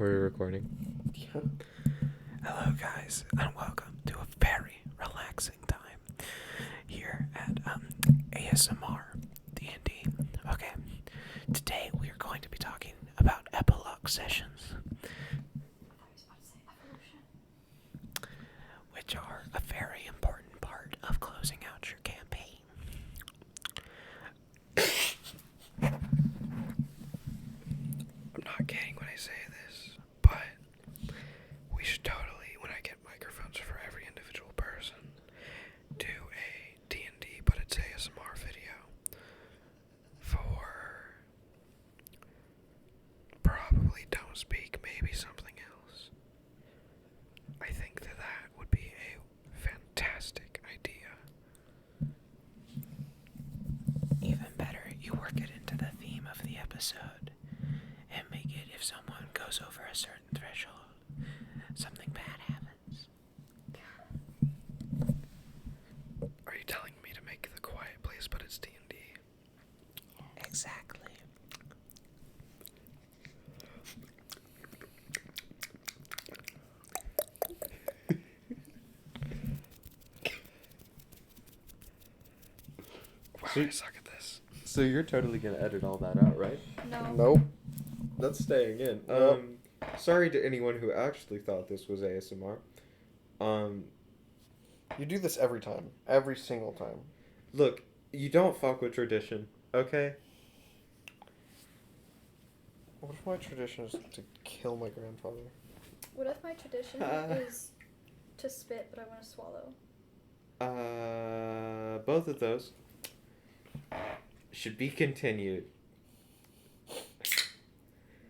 We're recording. Yeah. Hello, guys, and welcome to a very relaxing time here at ASMR D&D. Okay, today we are going to be talking about epilogue sessions, which are a very important part of closing out your campaign. I'm not kidding when I say this, but we should totally, when I get microphones for every individual person, do a D&D, but it's ASMR video for probably Don't Speak, maybe something else. I think that would be a fantastic idea. Even better, you work it into the theme of the episode and make it if someone goes over a certain threshold, something bad happens. Are you telling me to make The Quiet Place, but it's D&D? Exactly. Wow, I suck at this. So you're totally gonna edit all that out, right? No. Nope. That's staying in. Nope. Sorry to anyone who actually thought this was ASMR. You do this every time. Every single time. Look, you don't fuck with tradition, okay? What if my tradition is to kill my grandfather? What if my tradition is to spit, but I want to swallow? Both of those should be continued.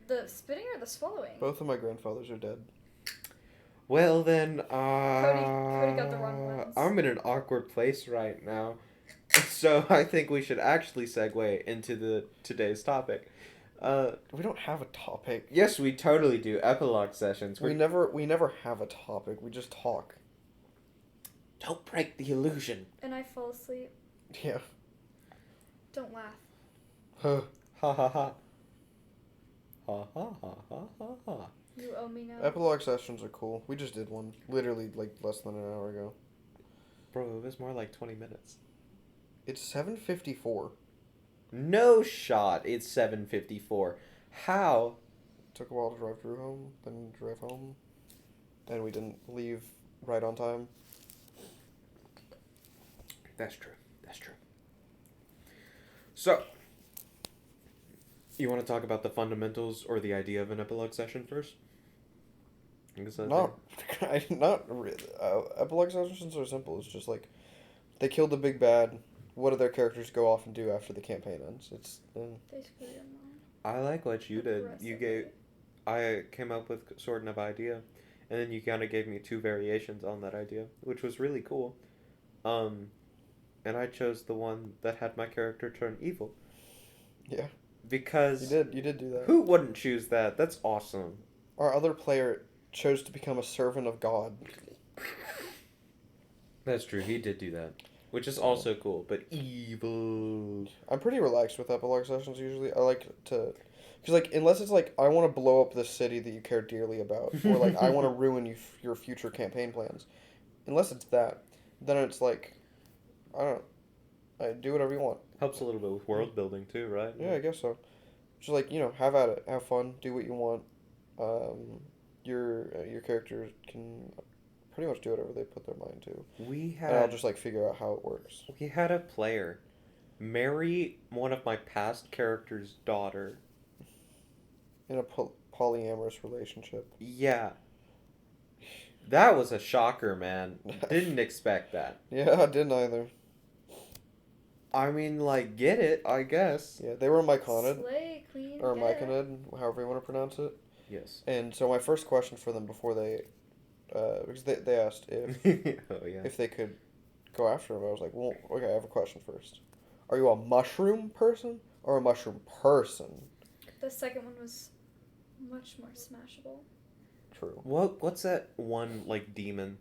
The spitting or the swallowing? Both of my grandfathers are dead. Well then, Cody got the wrong ones. I'm in an awkward place right now. So I think we should actually segue into today's topic. We don't have a topic. Yes, we totally do. Epilogue sessions. We never have a topic. We just talk. Don't break the illusion. And I fall asleep. Yeah. Don't laugh. Huh. Ha ha ha. Ha ha ha ha ha ha. You owe me now. Epilogue sessions are cool. We just did one. Literally, like, less than an hour ago. Bro, it was more like 20 minutes. It's 7:54. No shot. It's 7:54. How? Took a while to drive through home, then drive home. And we didn't leave right on time. That's true. That's true. So, you want to talk about the fundamentals or the idea of an epilogue session first? Not really. Epilogue sessions are simple. It's just like, they killed the big bad. What do their characters go off and do after the campaign ends? It's Basically, I'm I like what you did. You gave, I came up with sort of idea, and then you kind of gave me two variations on that idea, which was really cool. And I chose the one that had my character turn evil. Yeah. Because you did do that. Who wouldn't choose that? That's awesome. Our other player chose to become a servant of God. That's true. He did do that, which is also cool. But evil. I'm pretty relaxed with epilogue sessions usually. I like to, because like unless it's like I want to blow up the city that you care dearly about, or like I want to ruin your future campaign plans. Unless it's that, then it's like, I don't know. I do whatever you want. Helps a little bit with world building too, right? Yeah, I guess so. Just like, have at it, have fun, do what you want. Your characters can pretty much do whatever they put their mind to. And I'll just like figure out how it works. We had a player marry one of my past character's daughter. In a polyamorous relationship. Yeah. That was a shocker, man. Didn't expect that. Yeah, I didn't either. I mean, like, get it, I guess. Yeah, they were Myconid. Slay, queen. Or Myconid, however you want to pronounce it. Yes. And so my first question for them before they, because they asked if they could go after him, I was like, well, okay, I have a question first. Are you a mushroom person or a mushroom person? The second one was much more smashable. True. What's that one, like, demon?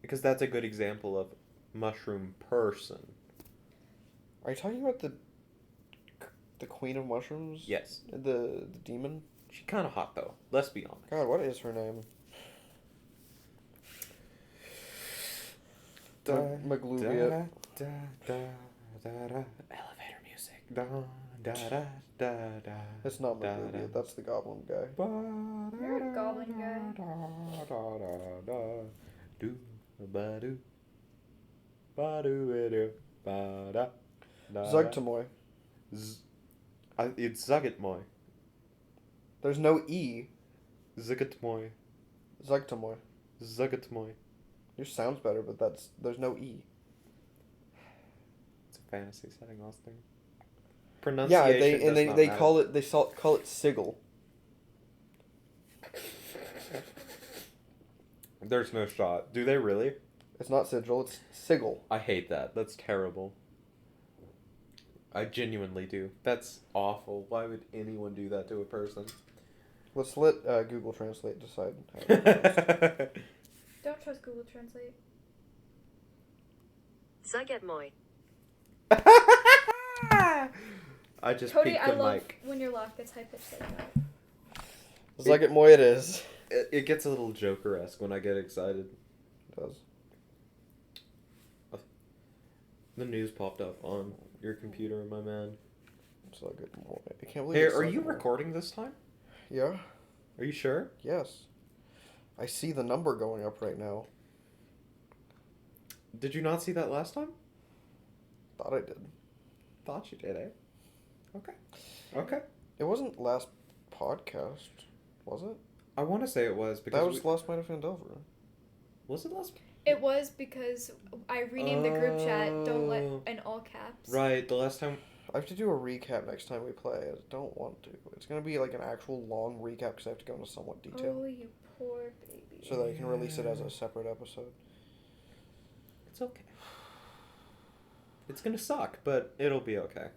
Because that's a good example of mushroom person. Are you talking about the queen of mushrooms? Yes. The demon? She kind of hot though. Let's be honest. God, what is her name? Magluvia. Elevator music. Da, da, da, da, da, It's not da, Magluvia. da. That's the goblin guy. You're a goblin guy. Do, ba, do. Ba, do, do, ba, da, da, da. Zugtamoy. It's Zugitmoy. There's no E. Zugitmoy. Zugtamoy. Zugitmoy. Yours sounds better, but there's no E. It's a fantasy setting, Austin. Yeah, Pronunciation they does not they matter. call it sigil. There's no shot. Do they really? It's not sigil. It's sigil. I hate that. That's terrible. I genuinely do. That's awful. Why would anyone do that to a person? Let's let Google Translate decide. How to pronounce it. Don't trust Google Translate. Zagetmoy. I just Cody, peeked I the love mic. when your laugh gets high pitched like that. Zugtamoy it is. It gets a little Joker-esque when I get excited. It does. The news popped up on your computer, my man. Zugtamoy. I can't believe. Hey, it's are you Zugtamoy. recording this time? Yeah. Are you sure? Yes. I see the number going up right now. Did you not see that last time? Thought I did. Thought you did, eh? Okay. Okay. It wasn't last podcast, was it? I want to say it was because That was last night of Fandover. Was it last? It was because I renamed the group chat. Don't let Oh. in all caps. Right, the last time. I have to do a recap next time we play. I don't want to. It's going to be like an actual long recap because I have to go into somewhat detail. Oh, you poor baby. So that I can release it as a separate episode. It's okay. It's gonna suck, but it'll be okay.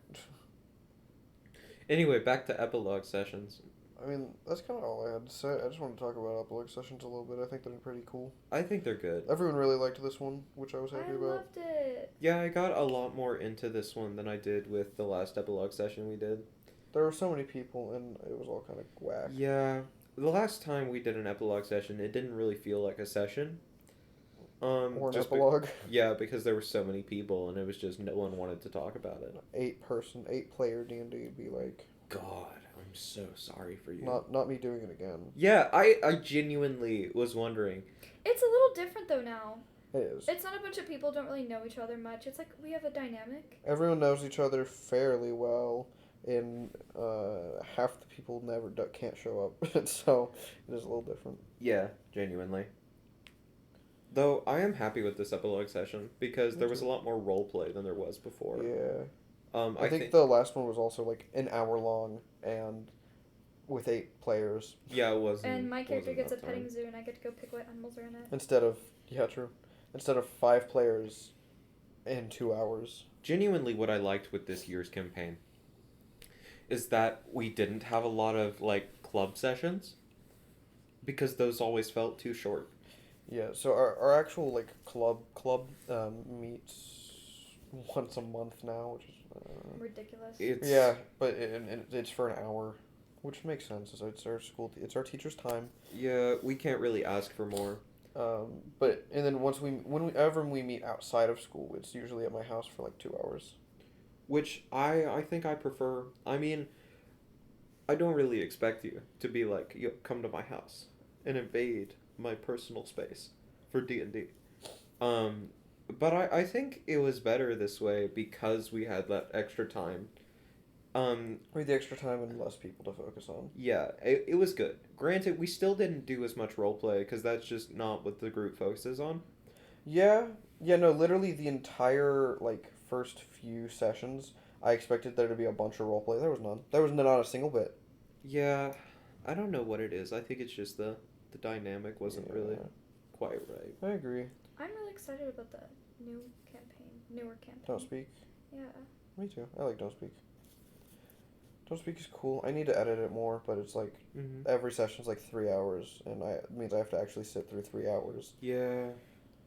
Anyway, back to epilogue sessions. I mean, that's kind of all I had to say. I just want to talk about epilogue sessions a little bit. I think they're pretty cool. I think they're good. Everyone really liked this one, which I was happy I about. loved it. Yeah, I got a lot more into this one than I did with the last epilogue session we did. There were so many people, and it was all kind of whack. Yeah, the last time we did an epilogue session, it didn't really feel like a session. Or an just epilogue. Yeah, because there were so many people, and it was just no one wanted to talk about it. 8-player D&D would be like... God, I'm so sorry for you. Not me doing it again. Yeah, I genuinely was wondering. It's a little different though now. It is. It's not a bunch of people who don't really know each other much. It's like we have a dynamic. Everyone knows each other fairly well, and half the people can't show up, so it is a little different. Yeah, genuinely. Though I am happy with this epilogue session because Me there was a too. lot more role play than there was before. Yeah. I I think the last one was also like an hour long and with 8 players yeah, it wasn't. And my character wasn't gets a enough petting time. zoo, and I get to go pick what animals are in it. instead of instead of 5 players in 2 hours. Genuinely, what I liked with this year's campaign is that we didn't have a lot of like club sessions because those always felt too short. Yeah, so our actual like club meets once a month now, which is Ridiculous. It's yeah, but it's for an hour, which makes sense. It's our it's our teacher's time. Yeah, we can't really ask for more. But and then whenever we meet outside of school, it's usually at my house for like 2 hours. Which I think I prefer. I mean, I don't really expect you to be like, yo, come to my house and invade my personal space for D&D. But I think it was better this way because we had that extra time. We had the extra time and less people to focus on. Yeah, it was good. Granted, we still didn't do as much roleplay because that's just not what the group focuses on. Yeah, no, literally the entire like first few sessions, I expected there to be a bunch of roleplay. There was none. There was not a single bit. Yeah, I don't know what it is. I think it's just the dynamic wasn't really Yeah. quite right. I agree. I'm really excited about the newer campaign. Don't speak. Yeah. Me too. I like Don't Speak. Don't Speak is cool. I need to edit it more, but it's like Mm-hmm. every session's like 3 hours, and it means I have to actually sit through 3 hours. Yeah,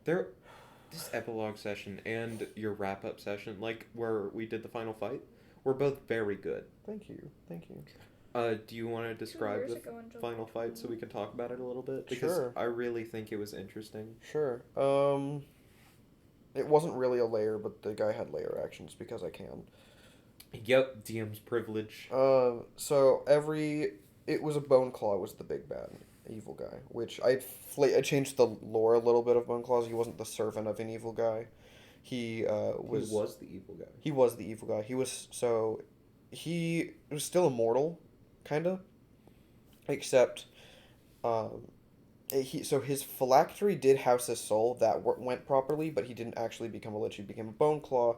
this epilogue session and your wrap up session, like where we did the final fight, were both very good. Thank you. Do you want to describe years the ago in July final fight so we can talk about it a little bit? Because Sure. I really think it was interesting. Sure. It wasn't really a layer, but the guy had layer actions because I can. Yep, DM's privilege. So it was a Bone Claw was the big bad evil guy, which I changed the lore a little bit of Bone Claws. He wasn't the servant of an evil guy. He was. He was the evil guy. He was the evil guy. He was still immortal, kind of, except his phylactery did house his soul that went properly, but he didn't actually become a lich. He became a Bone Claw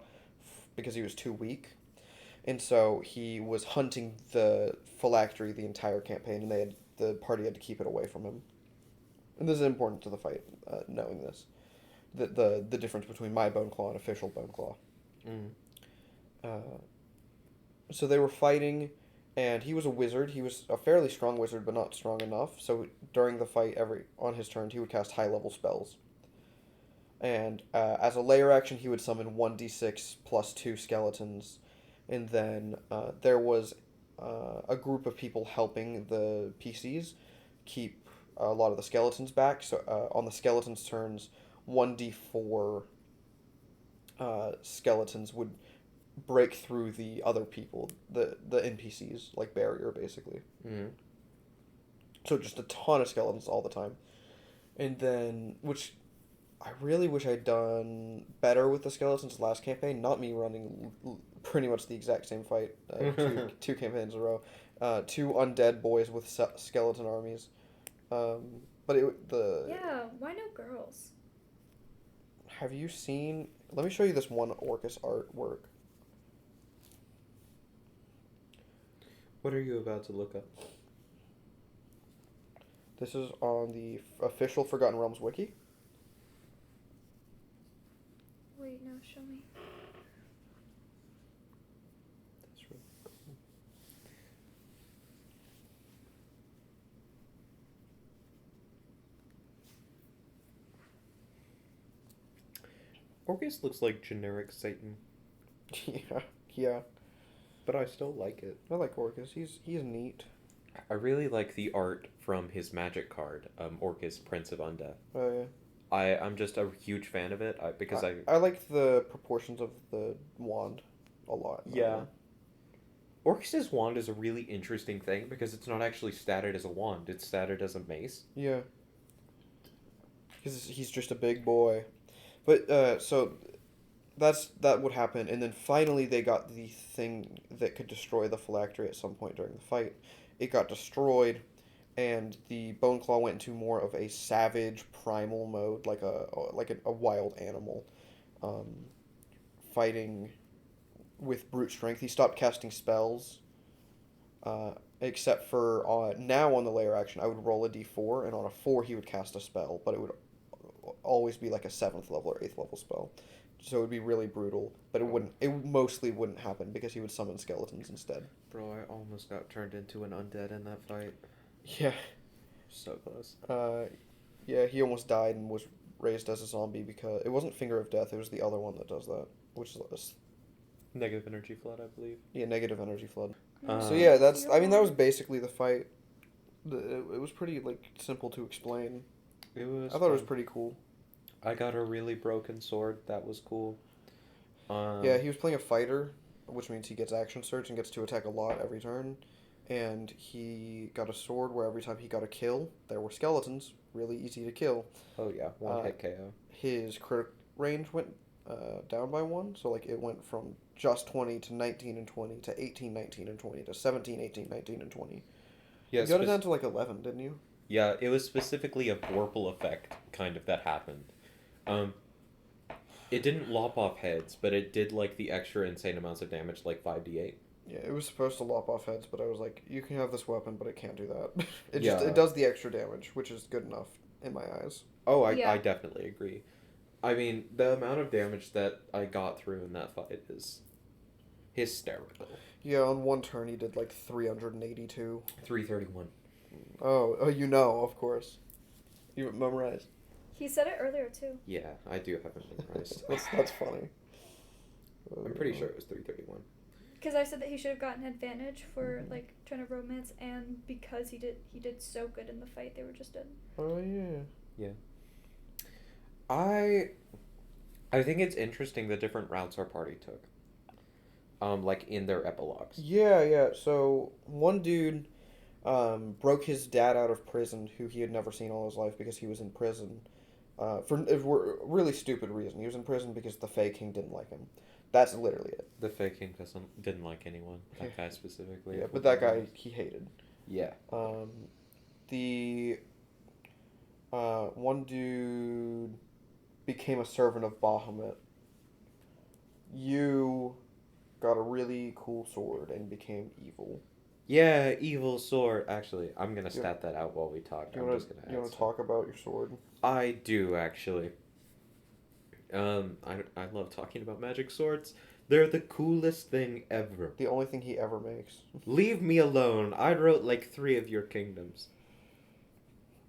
because he was too weak. And so he was hunting the phylactery the entire campaign, and the party had to keep it away from him. And this is important to the fight, knowing this. The difference between my Bone Claw and official Bone Claw. So they were fighting, and he was a wizard. He was a fairly strong wizard, but not strong enough. So during the fight, on his turn, he would cast high-level spells. And as a layer action, he would summon 1d6 plus 2 skeletons. And then there was a group of people helping the PCs keep a lot of the skeletons back. So on the skeletons' turns, 1d4 skeletons would break through the other people, the NPCs, like barrier, basically. Mm-hmm. So just a ton of skeletons all the time. And then, which I really wish I'd done better with the skeletons last campaign, not me running pretty much the exact same fight two campaigns in a row. Two undead boys with skeleton armies. But Yeah, why no girls? Have you seen... Let me show you this one Orcus artwork. What are you about to look up? This is on the official Forgotten Realms wiki. Wait, no, show me. That's really cool. Orcus looks like generic Satan. Yeah. But I still like it. I like Orcus. He's neat. I really like the art from his magic card, Orcus, Prince of Undeath. Oh, yeah. I'm just a huge fan of it because I like the proportions of the wand a lot. Yeah. Orcus's wand is a really interesting thing because it's not actually statted as a wand, it's statted as a mace. Yeah. Because he's just a big boy. But, so, that would happen, and then finally they got the thing that could destroy the phylactery at some point during the fight. It got destroyed, and the Bone Claw went into more of a savage, primal mode, like a wild animal, fighting with brute strength. He stopped casting spells, except for now on the layer action, I would roll a d4, and on a 4 he would cast a spell, but it would always be like a 7th level or 8th level spell. So it would be really brutal, but it mostly wouldn't happen because he would summon skeletons instead. Bro, I almost got turned into an undead in that fight. Yeah. So close. Yeah, he almost died and was raised as a zombie because it wasn't Finger of Death, it was the other one that does that, which is Negative energy flood, I believe. Yeah, negative energy flood. No, So yeah, that zero. was basically the fight. It was pretty simple to explain. It was. I thought it was pretty cool. I got a really broken sword. That was cool. Yeah, he was playing a fighter, which means he gets action surge and gets to attack a lot every turn. And he got a sword where every time he got a kill, there were skeletons. Really easy to kill. Oh yeah, one hit KO. His crit range went down by 1, so it went from just 20 to 19 and 20 to 18, 19, and 20 to 17, 18, 19, and 20. Yeah, you got it down to 11, didn't you? Yeah, it was specifically a Vorpal effect kind of that happened. It didn't lop off heads, but it did the extra insane amounts of damage, 5d8. Yeah, it was supposed to lop off heads, but I was like, you can have this weapon, but it can't do that. Yeah. It does the extra damage, which is good enough in my eyes. Oh, Yeah. I definitely agree. I mean, the amount of damage that I got through in that fight is hysterical. Yeah, on one turn he did 382. 331. Oh, of course. You memorized. He said it earlier too. Yeah, I do have it memorized. That's funny. I'm pretty sure it was 331. Because I said that he should have gotten advantage for like trying to romance, and because he did so good in the fight, they were just in. Oh yeah. Yeah. I think it's interesting the different routes our party took. Like in their epilogues. Yeah. So one dude broke his dad out of prison, who he had never seen all his life because he was in prison for a really stupid reason. He was in prison because the Fae King didn't like him. That's literally it. The Fake King didn't like anyone. That guy specifically. Yeah, but that guy he hated. Yeah. The one dude became a servant of Bahamut. You got a really cool sword and became evil. Yeah, evil sword. Actually, I'm gonna stat that out while we talk. You want to talk about your sword? I do actually. I love talking about magic swords. They're the coolest thing ever. The only thing he ever makes. Leave me alone. I wrote like 3 of your kingdoms.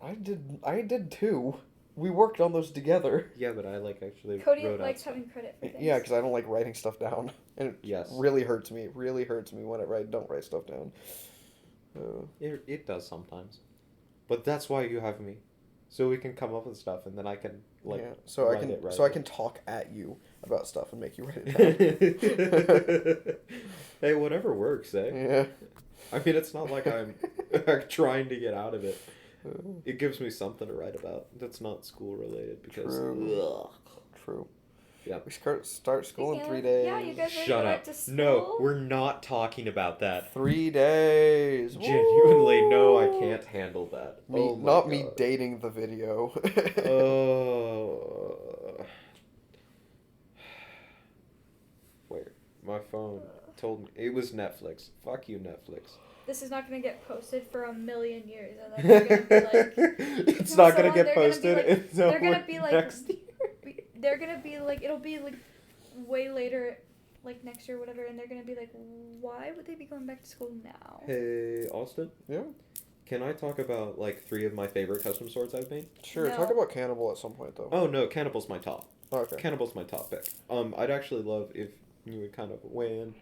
I did too. We worked on those together. Yeah, but I actually Cody wrote likes out having credit for things. Yeah, because I don't like writing stuff down, and it Yes. really hurts me. It really hurts me when I don't write stuff down. It does sometimes, but that's why you have me, so we can come up with stuff, and then I can so I write can it right so I away. can talk at you about stuff and make you write it down. Hey, whatever works, eh? Yeah. I mean, it's not like I'm trying to get out of it. It gives me something to write about that's not school related because. True. Yeah. We start school in 3 Yeah, days. Yeah, you guys ready Shut to go up. back to school? No, we're not talking about that. 3 days. Genuinely, no, I Woo! can't handle that. Me, Oh my not God. me dating the video. Oh. Where? My phone told me it was Netflix. Fuck you, Netflix. This is not gonna get posted for a million years, and then they're gonna be like, It's not gonna someone- get they're gonna be posted. like- It's they're gonna over be like, next year. they're gonna be like, it'll be like way later, like next year or whatever, and they're gonna be like, why would they be going back to school now? Hey, Austin. Yeah. Can I talk about like 3 of my favorite custom swords I've made? Sure. No. Talk about Cannibal at some point though. Oh no, Cannibal's my top. Okay. Cannibal's my top pick. I'd actually love if you would kind of weigh in.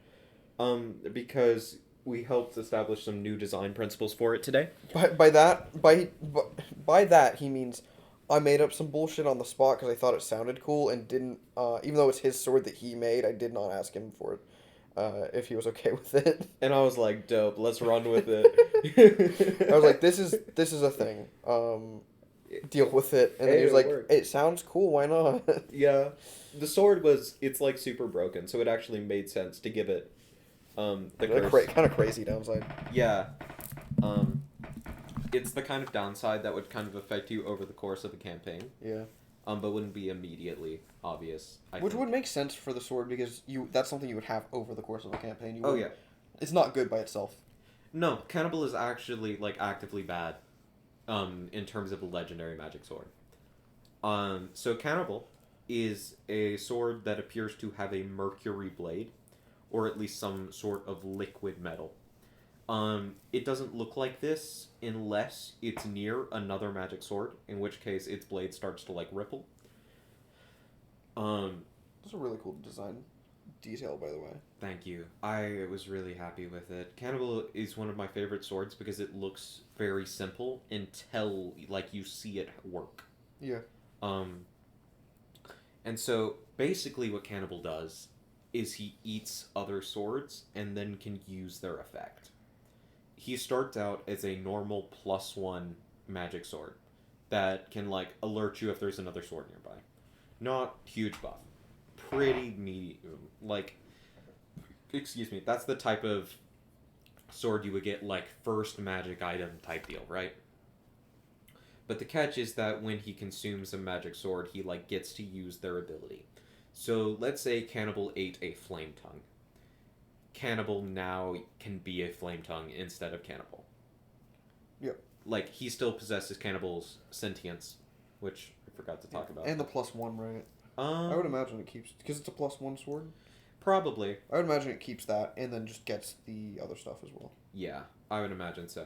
Because we helped establish some new design principles for it today. By that he means I made up some bullshit on the spot because I thought it sounded cool and didn't. Even though it's his sword that he made, I did not ask him for it. If he was okay with it. And I was like, dope, let's run with it. I was like, this is a thing. Deal with it. And then he was like, work. it sounds cool. Why not? Yeah. The sword it's like super broken, so it actually made sense to give it Kind of crazy downside. Yeah. It's the kind of downside that would kind of affect you over the course of a campaign. Yeah. But wouldn't be immediately obvious. Which would make sense for the sword because that's something you would have over the course of a campaign. Oh yeah. It's not good by itself. No, Cannibal is actually like actively bad. In terms of a legendary magic sword. So Cannibal is a sword that appears to have a mercury blade, or at least some sort of liquid metal. It doesn't look like this unless it's near another magic sword, in which case its blade starts to like ripple. That's a really cool design detail, by the way. Thank you. I was really happy with it. Cannibal is one of my favorite swords because it looks very simple until like you see it work. Yeah. And so basically what Cannibal does is he eats other swords and then can use their effect. He starts out as a normal +1 magic sword that can like alert you if there's another sword nearby. Not huge buff. Pretty medium. Like, excuse me, that's the type of sword you would get like first magic item type deal, right? But the catch is that when he consumes a magic sword, he like gets to use their ability. So let's say Cannibal ate a flame tongue. Cannibal now can be a flame tongue instead of Cannibal. Yep. Like, he still possesses Cannibal's sentience, which I forgot to talk about. And the +1, right? I would imagine it keeps because it's a +1 sword. Probably. I would imagine it keeps that and then just gets the other stuff as well. Yeah, I would imagine so.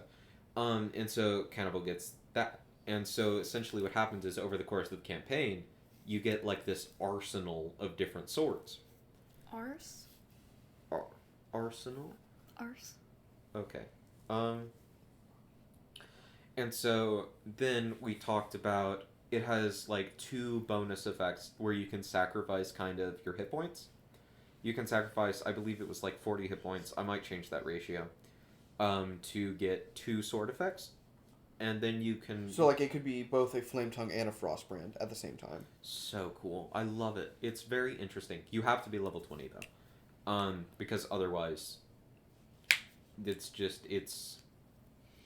And so Cannibal gets that. And so essentially what happens is over the course of the campaign, you get like this arsenal of different swords. Arse? Arsenal. Arse. Okay. And so then we talked about it has like 2 bonus effects where you can sacrifice kind of your hit points. You can sacrifice, I believe it was like 40 hit points. I might change that ratio. To get 2 sword effects. And then you can... So, like, it could be both a Flame Tongue and a Frost Brand at the same time. So cool. I love it. It's very interesting. You have to be level 20, though. Because otherwise, it's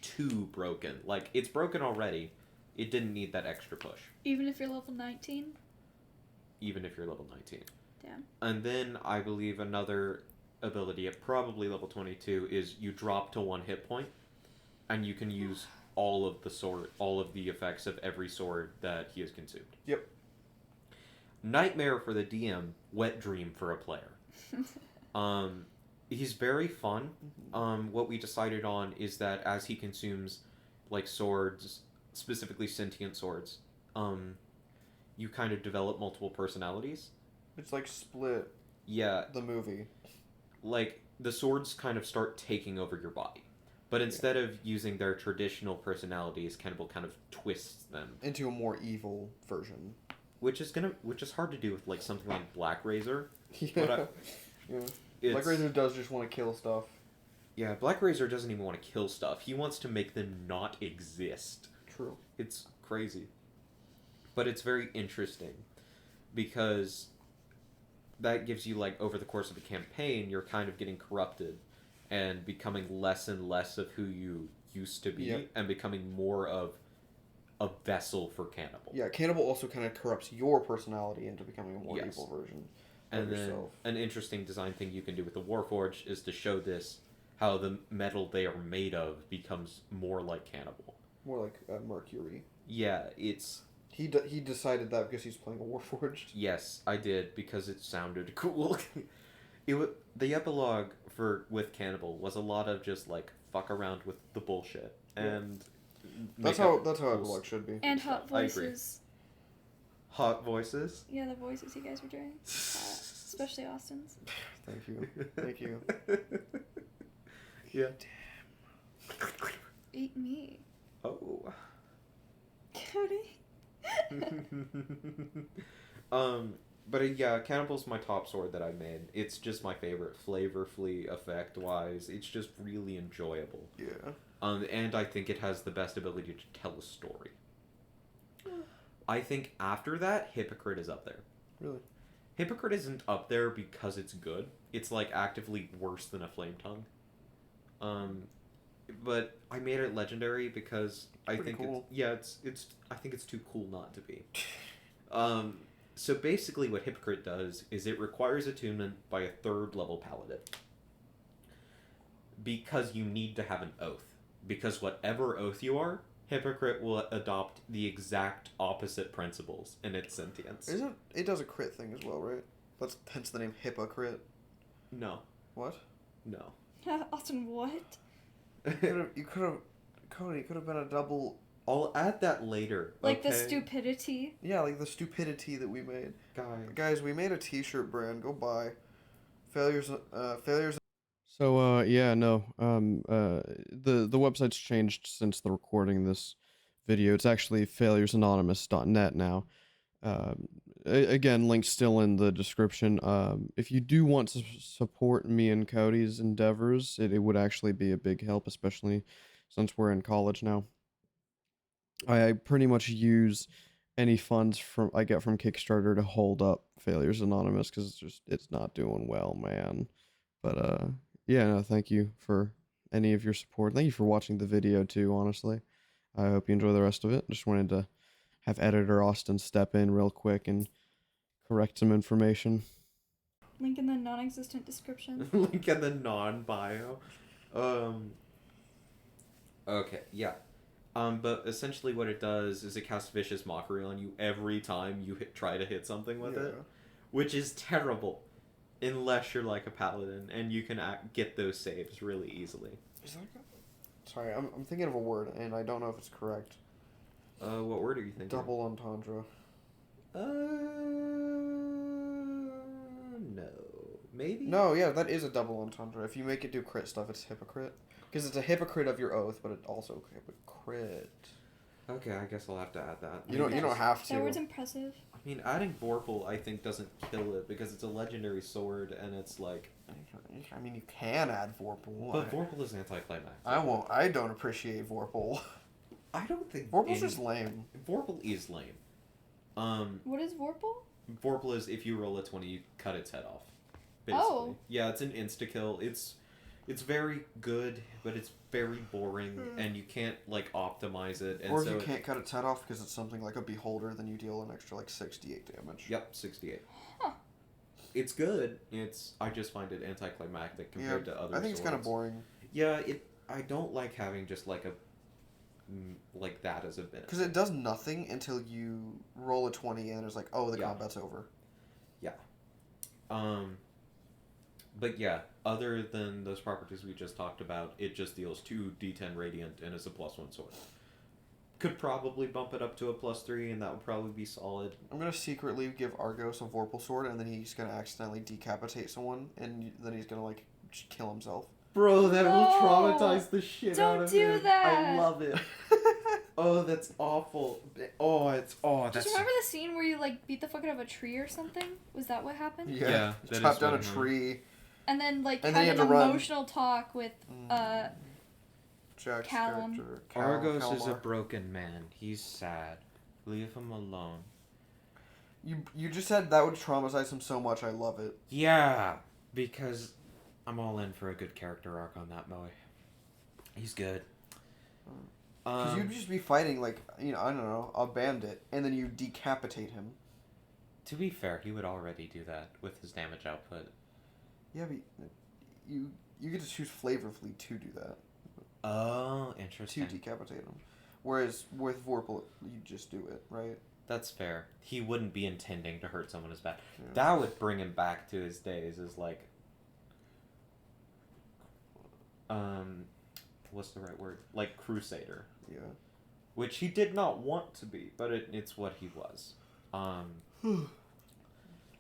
too broken. Like, it's broken already. It didn't need that extra push. Even if you're level 19? Even if you're level 19. Damn. And then, I believe another ability at probably level 22 is you drop to 1 hit point, and you can use all of the effects of every sword that he has consumed. Yep. Nightmare for the DM, wet dream for a player. He's very fun. What we decided on is that as he consumes, like, swords, specifically sentient swords, you kind of develop multiple personalities. It's like Split. Yeah. The movie. Like, the swords kind of start taking over your body. But instead of using their traditional personalities, Cannibal kind of twists them into a more evil version. Which is hard to do with like something like Black Razor. Yeah. Black Razor does just want to kill stuff. Yeah, Black Razor doesn't even want to kill stuff. He wants to make them not exist. True. It's crazy. But it's very interesting because that gives you, like, over the course of a campaign, you're kind of getting corrupted and becoming less and less of who you used to be, and becoming more of a vessel for Cannibal. Yeah, Cannibal also kind of corrupts your personality into becoming a more evil version of yourself. Then an interesting design thing you can do with the Warforged is to show this, how the metal they are made of becomes more like Cannibal. More like Mercury. Yeah, it's... He decided that because he's playing a Warforged? Yes, I did, because it sounded cool. The epilogue with Cannibal was a lot of just, like, fuck around with the bullshit. And... That's how epilogue should be. And hot voices. Hot voices? Yeah, the voices you guys were doing. Especially Austin's. Thank you. Thank you. Yeah. Damn. Eat me. Oh. Cody. But yeah, Cannibal's my top sword that I made. It's just my favorite flavorfully, effect-wise. It's just really enjoyable. Yeah. And I think it has the best ability to tell a story. I think after that, Hypocrite is up there. Really? Hypocrite isn't up there because it's good. It's, like, actively worse than a Flame Tongue. But I made it legendary because I think cool. I think it's too cool not to be. So basically what Hypocrite does is it requires attunement by a 3rd level paladin. Because you need to have an oath. Because whatever oath you are, Hypocrite will adopt the exact opposite principles in its sentience. It does a crit thing as well, right? That's hence the name Hypocrite. No. What? No. Austin, what? You could have, Cody, it could have been a double. I'll add that later. Like okay? the stupidity? Yeah, like the stupidity that we made. Guys, we made a t-shirt brand. Go buy. Failures. So, the website's changed since the recording of this video. It's actually failuresanonymous.net now. Again, link's still in the description. If you do want to support me and Cody's endeavors, it would actually be a big help, especially since we're in college now. I pretty much use any funds I get from Kickstarter to hold up Failures Anonymous because it's not doing well, man. But yeah, no, thank you for any of your support. Thank you for watching the video too, honestly. I hope you enjoy the rest of it. Just wanted to have editor Austin step in real quick and correct some information. Link in the non-existent description. Link in the non-bio. Okay, yeah. But essentially what it does is it casts Vicious Mockery on you every time you try to hit something with it. Which is terrible. Unless you're like a paladin, and you can get those saves really easily. Is that good? Sorry, I'm thinking of a word, and I don't know if it's correct. What word are you thinking? Double entendre. No. Maybe? No, yeah, that is a double entendre. If you make it do crit stuff, it's hypocrite. Because it's a hypocrite of your oath, but it also hypocrite. Okay, I guess I'll have to add that. You don't have to. That word's impressive. I mean, adding Vorpal, I think, doesn't kill it because it's a legendary sword and it's like... I mean, you can add Vorpal. But Vorpal is anticlimactic. I won't. I don't appreciate Vorpal. I don't think... Vorpal's just lame. Vorpal is lame. What is Vorpal? Vorpal is if you roll a 20, you cut its head off. Basically. Oh. Yeah, it's an insta-kill. It's very good, but it's very boring, and you can't, like, optimize it. And or if you can't cut its head off because it's something like a Beholder, then you deal an extra, like, 68 damage. Yep, 68. Huh. It's good. I just find it anticlimactic compared to other I think swords. it's kind of boring. Yeah, I don't like having just, like, like that as a benefit. Because it does nothing until you roll a 20 and it's like, oh, the combat's over. Yeah. But yeah, other than those properties we just talked about, it just deals 2 d10 radiant and is a +1 sword. Could probably bump it up to a +3, and that would probably be solid. I'm going to secretly give Argos a Vorpal sword, and then he's going to accidentally decapitate someone, and then he's going to, like, kill himself. Bro, that will No! traumatize the shit out of Don't him. do that! I love it. Oh, that's awful. Just remember the scene where you, like, beat the fuck out of a tree or something? Was that what happened? Yeah, that chopped is down a what tree. And then, like, And then had you an had to run. emotional talk with, Jack's Callum. character. Argos is a Calamar. broken man. He's sad. Leave him alone. You just said that would traumatize him so much. I love it. Yeah, because I'm all in for a good character arc on that boy. He's good. Because you'd just be fighting, like, I don't know, a bandit, and then you decapitate him. To be fair, he would already do that with his damage output. Yeah, but you get to choose flavorfully to do that. Oh, To interesting. decapitate him. Whereas with Vorpal, you just do it, right? That's fair. He wouldn't be intending to hurt someone as bad. Yeah. That would bring him back to his days as like... What's the right word? Like Crusader. Yeah. Which he did not want to be, but it's what he was.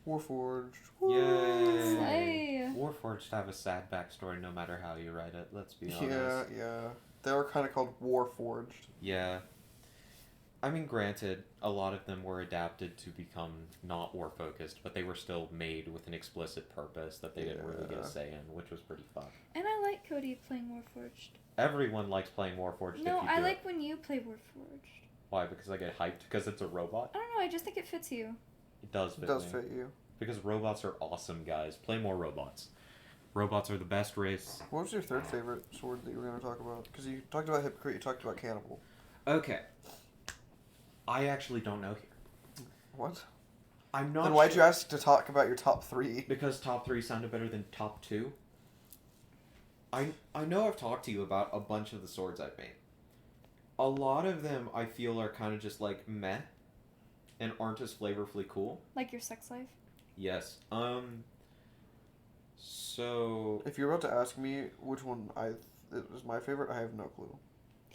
Warforged. Yay! Slay. Warforged have a sad backstory no matter how you write it, let's be honest. Yeah. They were kind of called Warforged. Yeah. I mean, granted, a lot of them were adapted to become not war-focused, but they were still made with an explicit purpose that they didn't really get a say in, which was pretty fun. And I like Cody playing Warforged. Everyone likes playing Warforged No, if you I do like it. when you play Warforged. Why? Because I get hyped? Because it's a robot? I don't know, I just think it fits you. It does fit It does me. fit you. Because robots are awesome, guys. Play more robots. Robots are the best race. What was your third favorite sword that you were going to talk about? Because you talked about Hypocrite, you talked about Cannibal. Okay. I actually don't know here. What? I'm not Then why'd sure. you ask to talk about your top 3? Because top 3 sounded better than top 2. I know I've talked to you about a bunch of the swords I've made. A lot of them I feel are kind of just like meh and aren't as flavorfully cool. Like your sex life. Yes. So If you're about to ask me which one it was my favorite, I have no clue.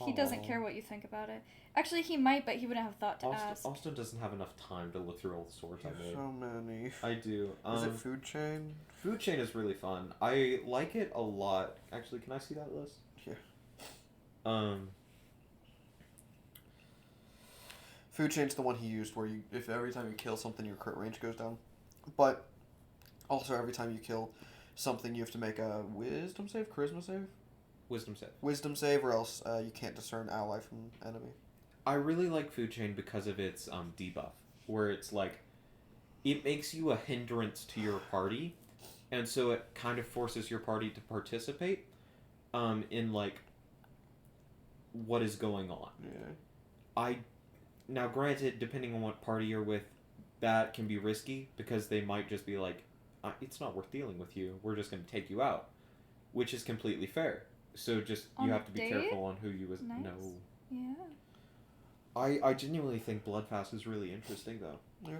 He doesn't care what you think about it. Actually, he might, but he wouldn't have thought to ask. Austin doesn't have enough time to look through all the swords I made. So many. I do. Is it Food Chain? Food Chain is really fun. I like it a lot. Actually, can I see that list? Yeah. Food Chain's the one he used where if every time you kill something, your crit range goes down. But also every time you kill something, you have to make a wisdom save, charisma save? Wisdom save. Wisdom save, or else you can't discern ally from enemy. I really like Food Chain because of its debuff, where it's like, it makes you a hindrance to your party, and so it kind of forces your party to participate in like what is going on. Yeah. Now granted, depending on what party you're with, that can be risky because they might just be like, it's not worth dealing with you, we're just going to take you out, which is completely fair. So just On you a have to be date? careful on who you Nice. no. Yeah. I genuinely think Bloodfast is really interesting though. Yeah.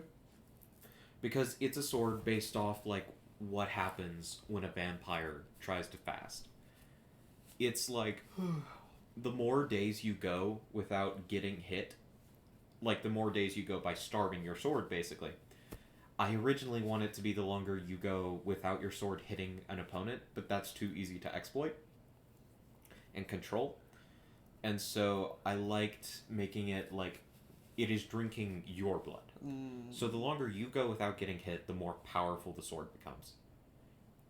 Because it's a sword based off like what happens when a vampire tries to fast. It's like the more days you go without getting hit, like the more days you go by starving your sword basically. I originally wanted it to be the longer you go without your sword hitting an opponent, but that's too easy to exploit and control. And so I liked making it like it is drinking your blood. So the longer you go without getting hit, the more powerful the sword becomes.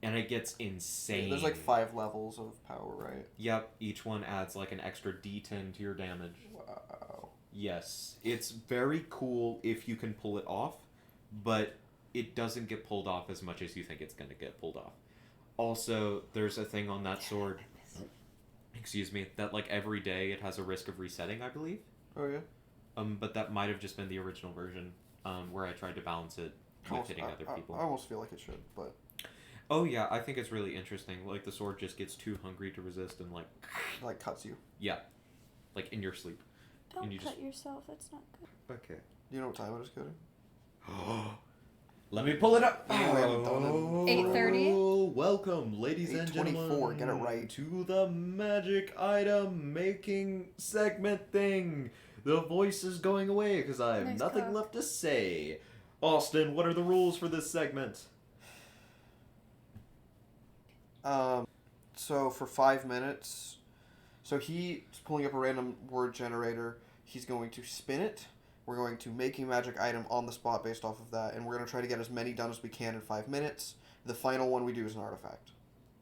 And it gets insane. There's like 5 levels of power, right? Yep, each one adds like an extra d10 to your damage. Wow. Yes, it's very cool if you can pull it off, but it doesn't get pulled off as much as you think it's going to get pulled off. Also, there's a thing on that sword, excuse me, that like every day it has a risk of resetting, I believe. Oh yeah. But that might have just been the original version, where I tried to balance it with hitting other people. I almost feel like it should, but... Oh yeah, I think it's really interesting. Like, the sword just gets too hungry to resist and, Like, cuts you. Yeah. Like, in your sleep. Don't And you cut yourself. That's not good. Okay. You know what time it is, Cody? Let me pull it up! Oh, we haven't done it. 8:30? Welcome, ladies and 8:24, gentlemen. get it right. To the magic item making segment thing. The voice is going away because I have Nice nothing cock. left to say. Austin, what are the rules for this segment? So for 5 minutes, so he's pulling up a random word generator. He's going to spin it. We're going to make a magic item on the spot based off of that, and we're going to try to get as many done as we can in 5 minutes. The final one we do is an artifact.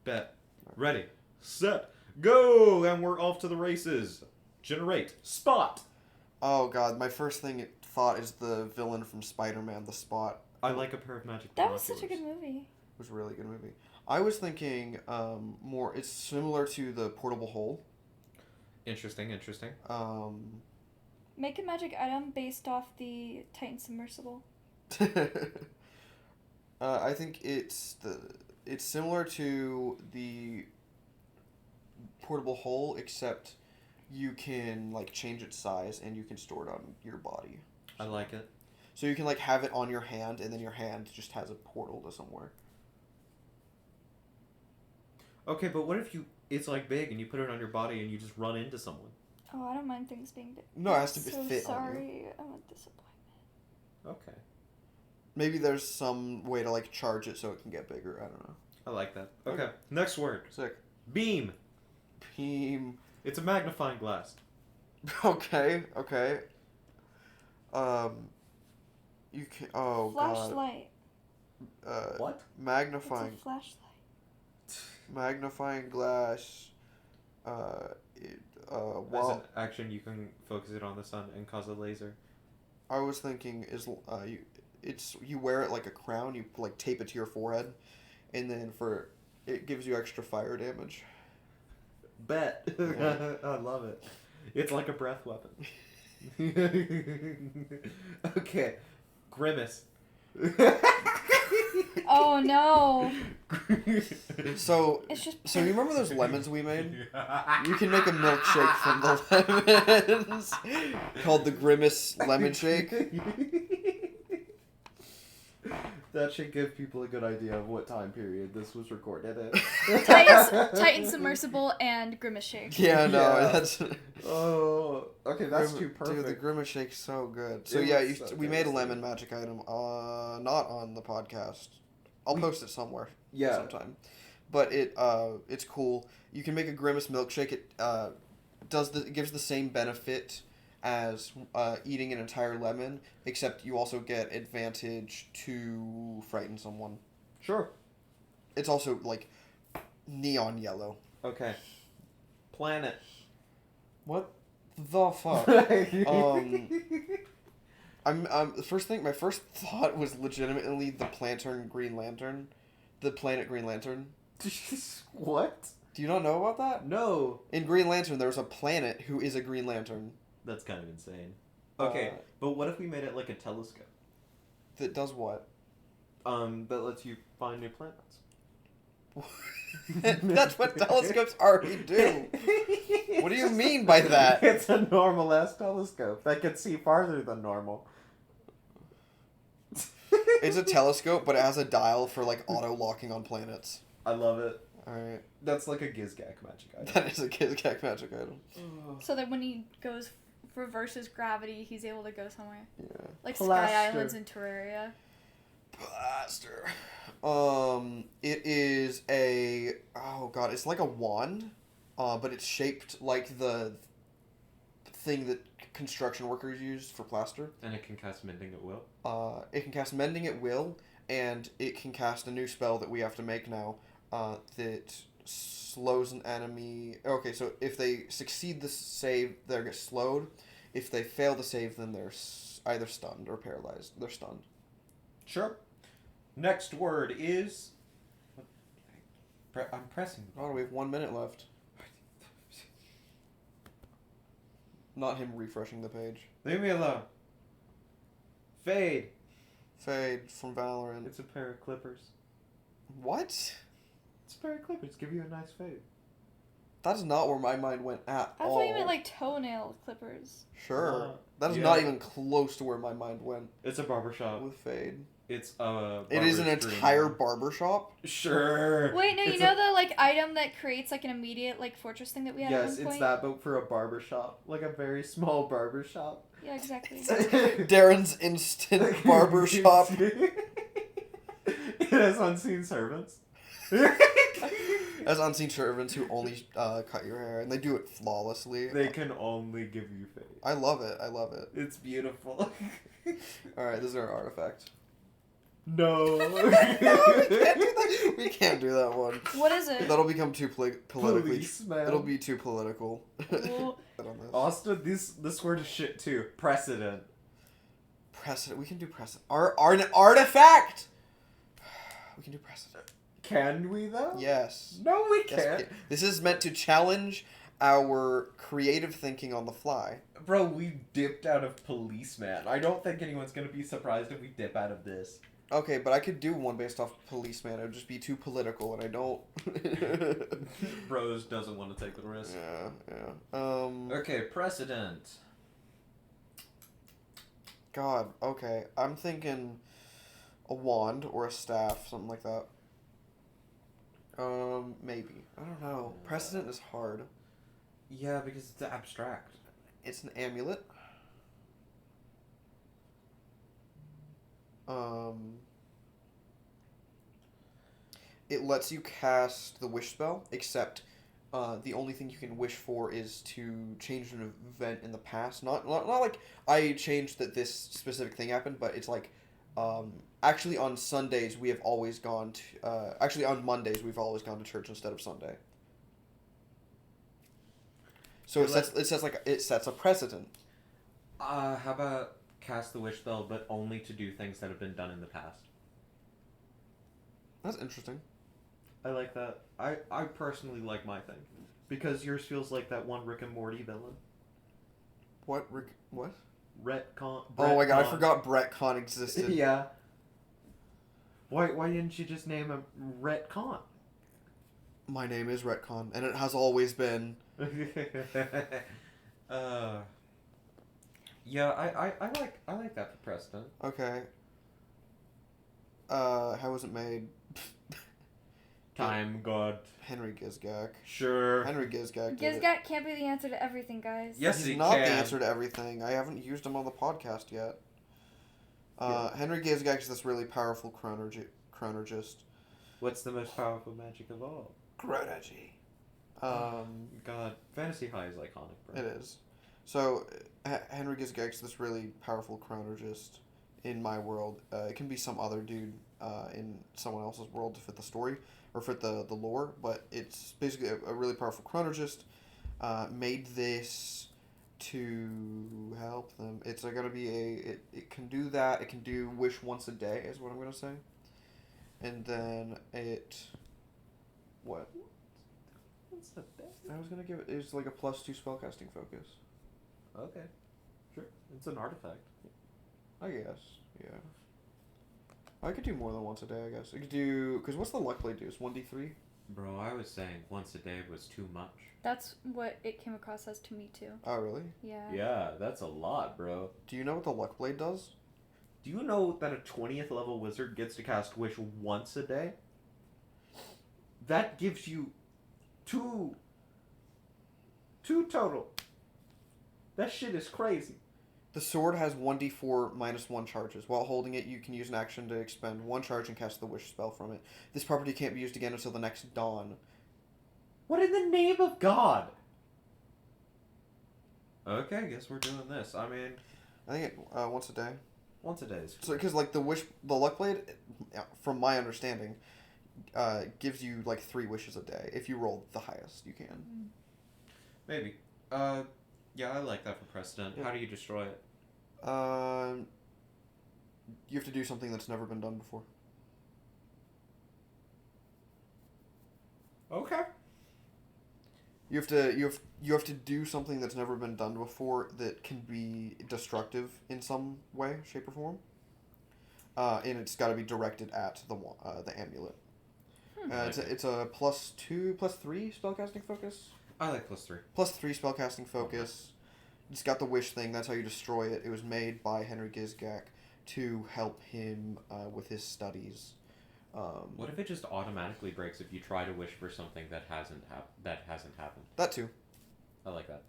Bet. Ready, set, go! And we're off to the races. Generate. Spot. Oh god, my first thought is the villain from Spider-Man, the Spot. I like a pair of magic That was binoculars. such a good movie. It was a really good movie. I was thinking more, it's similar to the portable hole. Interesting. Make a magic item based off the Titan submersible. I think it's similar to the portable hole, except you can like change its size and you can store it on your body. I like it. So you can like have it on your hand, and then your hand just has a portal to somewhere. Okay, but what if it's like big and you put it on your body and you just run into someone? Oh, I don't mind things being big. No, it has to I'm be so fit on you. sorry. I'm a disappointment. Okay. Maybe there's some way to like charge it so it can get bigger. I don't know. I like that. Okay. Next word. Sick. Beam. Beam. It's a magnifying glass. Okay. You can. Oh Flashlight. god. What? Magnifying. It's a flashlight. Magnifying glass. As Well, an action, you can focus it on the sun and cause a laser. I was thinking you wear it like a crown. You like tape it to your forehead, and then it gives you extra fire damage. Bet. Yeah. I love it. It's like a breath weapon. Okay. Grimace. Oh no! So It's just. you remember those lemons we made? You can make a milkshake from the lemons called the Grimace Lemon Shake. That should give people a good idea of what time period this was recorded in. Titan submersible and Grimace shake. Yeah, no, Yeah. that's. Oh, okay, that's too perfect. Dude, the Grimace Shake's so good. So It yeah, was so we made a tasty. lemon magic item. Not on the podcast. I'll post it somewhere. Yeah. Sometime. But it's cool. You can make a Grimace milkshake. It it gives the same benefit as eating an entire lemon, except you also get advantage to frighten someone. Sure. It's also like neon yellow. Okay. Planet. What the fuck? My first thought was legitimately the Green Lantern. The planet Green Lantern. What? Do you not know about that? No. In Green Lantern, there's a planet who is a Green Lantern. That's kind of insane. Okay, but what if we made it like a telescope? That does what? That lets you find new planets. That's what telescopes already do. What do you mean by that? It's a normal ass telescope that can see farther than normal. It's a telescope, but it has a dial for like auto locking on planets. I love it. Alright. That's like a Gizgak magic item. That is a Gizgak magic item. So that when he reverses gravity, he's able to go somewhere. Yeah. Like Plaster. Sky Islands in Terraria. Blaster. It is a... Oh, God. It's like a wand, but it's shaped like the thing that construction workers use for plaster. And it can cast Mending at will. It can cast Mending at will, and it can cast a new spell that we have to make now that slows an enemy. Okay, so if they succeed the save, they get slowed. If they fail the save, then they're either stunned or paralyzed. They're stunned. Sure. Next word is... I'm pressing. Oh, we have 1 minute left. Not him refreshing the page. Leave me alone. Fade. Fade from Valorant. It's a pair of clippers. What? It's a pair of clippers. Give you a nice fade. That's not where my mind went at I all. thought you meant like toenail clippers. Sure. That is Yeah. not even close to where my mind went It's a barbershop. with Fade. It's a It is an barber's dream. entire barbershop. Sure. Wait, no, you It's know the like item that creates like an immediate like fortress thing that we had at Yes, one point? it's that, but for a barbershop. Like a very small barbershop. Yeah, exactly. Darren's instant barbershop. It has unseen servants. As unseen servants who only cut your hair, and they do it flawlessly. They can only give you fade. I love it. I love it. It's beautiful. Alright, this is our artifact. No. No, we can't do that. We can't do that one. What is it? That'll become too politically. Policeman. It'll be too political. Well, on this. Austin, this word is shit too. Precedent. Precedent. We can do precedent. Our artifact. We can do precedent. Can we though? Yes. No, we Yes, we can't. can. This is meant to challenge our creative thinking on the fly. Bro, we dipped out of policeman. I don't think anyone's gonna be surprised if we dip out of this. Okay, but I could do one based off policeman. It would just be too political, and I don't. Bros doesn't want to take the risk. Yeah. Okay, precedent. God. Okay, I'm thinking a wand or a staff, something like that. Maybe. I don't know. Precedent is hard. Yeah, because it's abstract. It's an amulet. It lets you cast the wish spell, except the only thing you can wish for is to change an event in the past. Not like I changed that this specific thing happened, but it's like actually on Sundays we have always gone to actually on Mondays we've always gone to church instead of Sunday. So it sets a precedent. How about cast the wish spell, but only to do things that have been done in the past? That's interesting. I like that. I personally like my thing. Because yours feels like that one Rick and Morty villain. What? What? Retcon. Oh my god, I Retcon. forgot Bretcon existed. Yeah. Why didn't you just name him Retcon? My name is Retcon, and it has always been. Yeah, I like that for precedent. Okay. How was it made? Time God. Henry Gizgak. Sure. Henry Gizgak did it. Gizgat can't be the answer to everything, guys. Yes, He's he not can. the answer to everything. I haven't used him on the podcast yet. Henry Gizgak is this really powerful chronergist. What's the most powerful magic of all? Chronergy. God, Fantasy High is iconic, bro. It is. So, Henry Gizgak is this really powerful chronergist in my world. It can be some other dude in someone else's world to fit the story or fit the lore, but it's basically a really powerful chronergist. Made this to help them. It's going to be it can do that. It can do wish once a day is what I'm going to say. And then what? What's the best? I was going to give it's like a +2 spellcasting focus. Okay. Sure. It's an artifact. I guess, yeah. I could do more than once a day, I guess. I could do... Because what's the luck blade do? It's 1d3? Bro, I was saying once a day was too much. That's what it came across as to me too. Oh, really? Yeah. Yeah, that's a lot, bro. Do you know what the luck blade does? Do you know that a 20th level wizard gets to cast Wish once a day? That gives you two total. That shit is crazy. The sword has 1d4 minus 1 charges. While holding it, you can use an action to expend 1 charge and cast the wish spell from it. This property can't be used again until the next dawn. What in the name of God? Okay, I guess we're doing this. I mean, I think it once a day. once a day is So because like the luck blade, from my understanding, gives you like 3 wishes a day if you roll the highest you can. maybe. Yeah, I like that for precedent. Yeah. How do you destroy it? You have to do something that's never been done before. Okay. You have to do something that's never been done before that can be destructive in some way, shape, or form. And it's got to be directed at the amulet. It's a +2, +3 spellcasting focus. I like +3. +3 spellcasting focus. It's got the wish thing. That's how you destroy it. It was made by Henry Gizgak to help him with his studies. What if it just automatically breaks if you try to wish for something that hasn't happened? That too. I like that.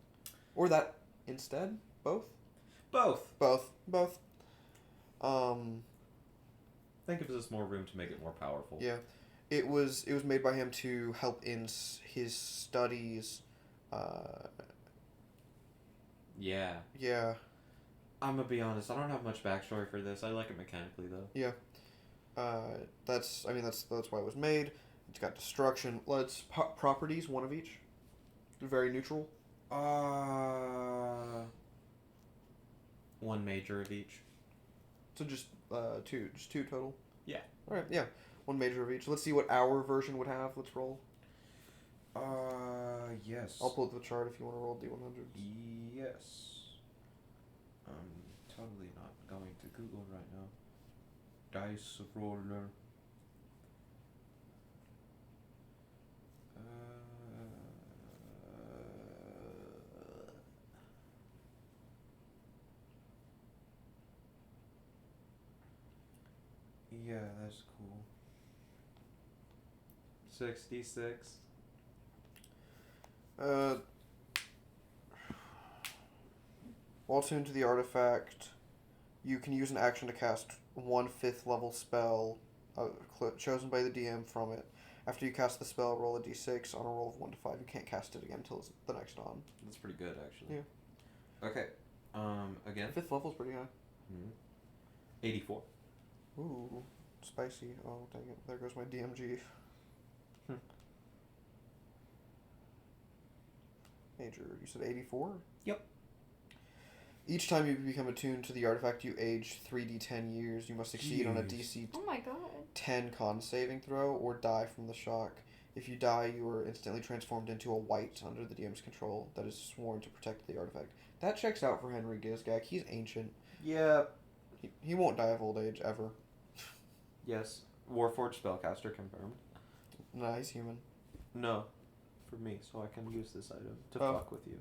Or that instead. Both. Both. Think of this more room to make it more powerful. Yeah. It was made by him to help in his studies. Yeah. Yeah. I'm gonna be honest. I don't have much backstory for this. I like it mechanically though. Yeah. That's why it was made. It's got destruction. Let's properties, one of each. Very neutral. One major of each. So just two total. Yeah. All right. Yeah. One major of each. Let's see what our version would have. Let's roll. Yes. I'll pull up the chart if you want to roll D100s. Yes. I'm totally not going to Google right now. Dice roller. Yeah, that's cool. 66. While tuned to the artifact, you can use an action to cast 1/5 level spell chosen by the DM from it. After you cast the spell, roll a d6 on a roll of 1 to 5. You can't cast it again until the next dawn. That's pretty good, actually. Yeah. Okay. Again? 5th level's pretty high. 84. Ooh, spicy. Oh, dang it. There goes my DMG. Major, you said 84? Yep. Each time you become attuned to the artifact, you age 3d10 years. You must succeed on a DC Oh my god. 10 con saving throw or die from the shock. If you die, you are instantly transformed into a wight under the DM's control that is sworn to protect the artifact. That checks out for Henry Gizgak. He's ancient. Yeah. He won't die of old age, ever. Yes. Warforged spellcaster confirmed. Nah, he's human. No. For me, so I can use this item to fuck with you.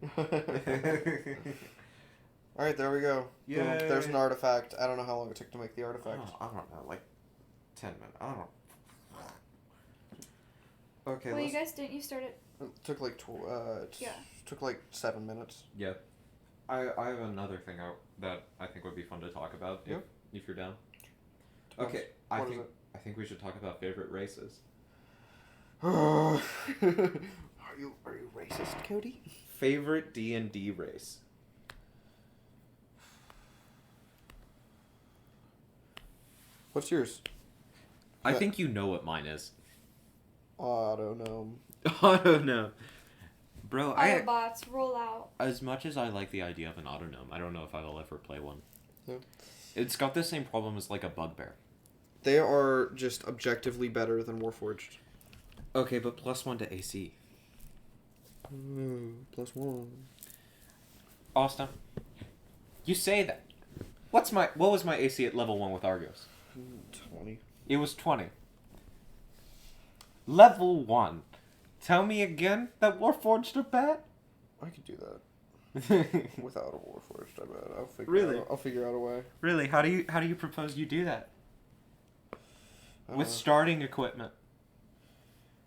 Alright, there we go. Yay. Boom. There's an artifact. I don't know how long it took to make the artifact. Oh, I don't know, like 10 minutes. I don't know. Okay, Well, you guys didn't you start it? It took like took like 7 minutes. Yeah. I have another thing that I think would be fun to talk about if you're down. Okay, I think we should talk about favorite races. Are you racist, Cody? Favorite D&D race. What's yours? I think you know what mine is. Autognome. Autognome. Bro, Autobots, roll out. as much as I like the idea of an autognome, I don't know if I will ever play one. Yeah. It's got the same problem as like a bugbear. They are just objectively better than Warforged. Okay, but +1 to AC. +1. Austin, you say that. What was my AC at level 1 with Argos? 20. It was 20. Level 1. Tell me again that Warforged are bad? I could do that without a Warforged. I bet I'll figure out a way. Really? How do you propose you do that? With starting equipment.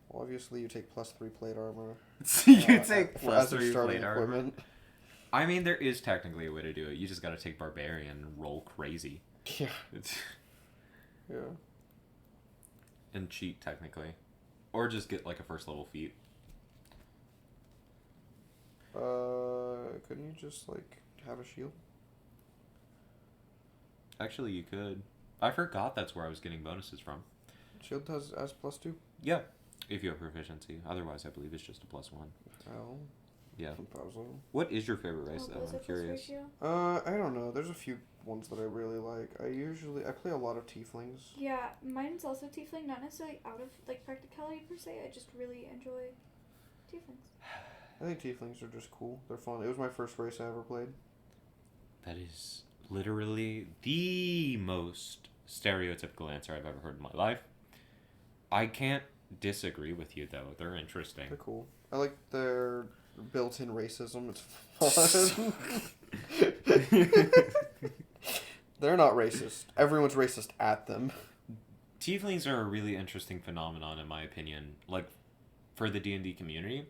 Well, obviously you take +3 plate armor. So you take as your +3 starting plate armor. equipment. I mean, there is technically a way to do it. You just gotta take Barbarian and roll crazy. Yeah. It's Yeah. and cheat, technically. Or just get, like, a first level feat. Couldn't you just, like, have a shield? Actually, you could. I forgot that's where I was getting bonuses from. Shield has +2. Yeah. If you have proficiency. Otherwise, I believe it's just a +1. Oh. Yeah. Puzzle. What is your favorite race, though? I'm curious. I don't know. There's a few ones that I really like. I play a lot of tieflings. Yeah, mine's also tiefling, not necessarily out of like practicality per se. I just really enjoy tieflings. I think tieflings are just cool. They're fun. It was my first race I ever played. That is literally the most stereotypical answer I've ever heard in my life. I can't disagree with you, though. They're interesting. They're cool. I like their built-in racism. It's fun. They're not racist. Everyone's racist at them. Tieflings are a really interesting phenomenon, in my opinion, like, for the D&D community,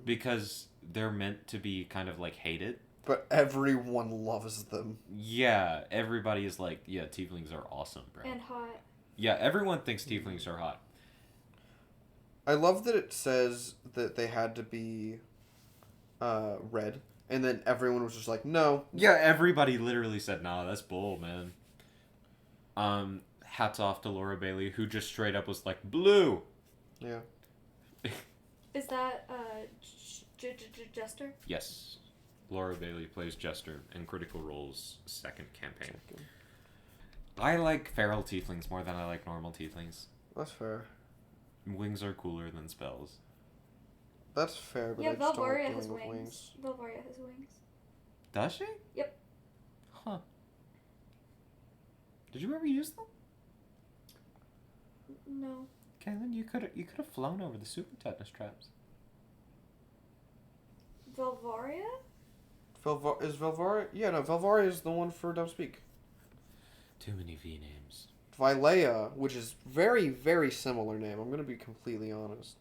because they're meant to be kind of, like, hated. But everyone loves them. Yeah, everybody is like, yeah, tieflings are awesome, bro. And hot. Yeah, everyone thinks tieflings are hot. I love that it says that they had to be red, and then everyone was just like, no. Yeah, everybody literally said, nah, that's bull, man. Hats off to Laura Bailey, who just straight up was like, blue! Yeah. Is that Jester? Yes. Laura Bailey plays Jester in Critical Role's second campaign. I like feral tieflings more than I like normal tieflings. That's fair. Wings are cooler than spells. That's fair, but Yeah, I just don't like Velvaria dealing has with wings. Velvaria has wings. Does she? Yep. Huh. Did you ever use them? No. Kaylin, you could have flown over the super tetanus traps. Velvaria? Is Velvaria? Yeah, no, Velvaria is the one for Dumbspeak. Too many V names. Vilea, which is very, very similar name. I'm gonna be completely honest.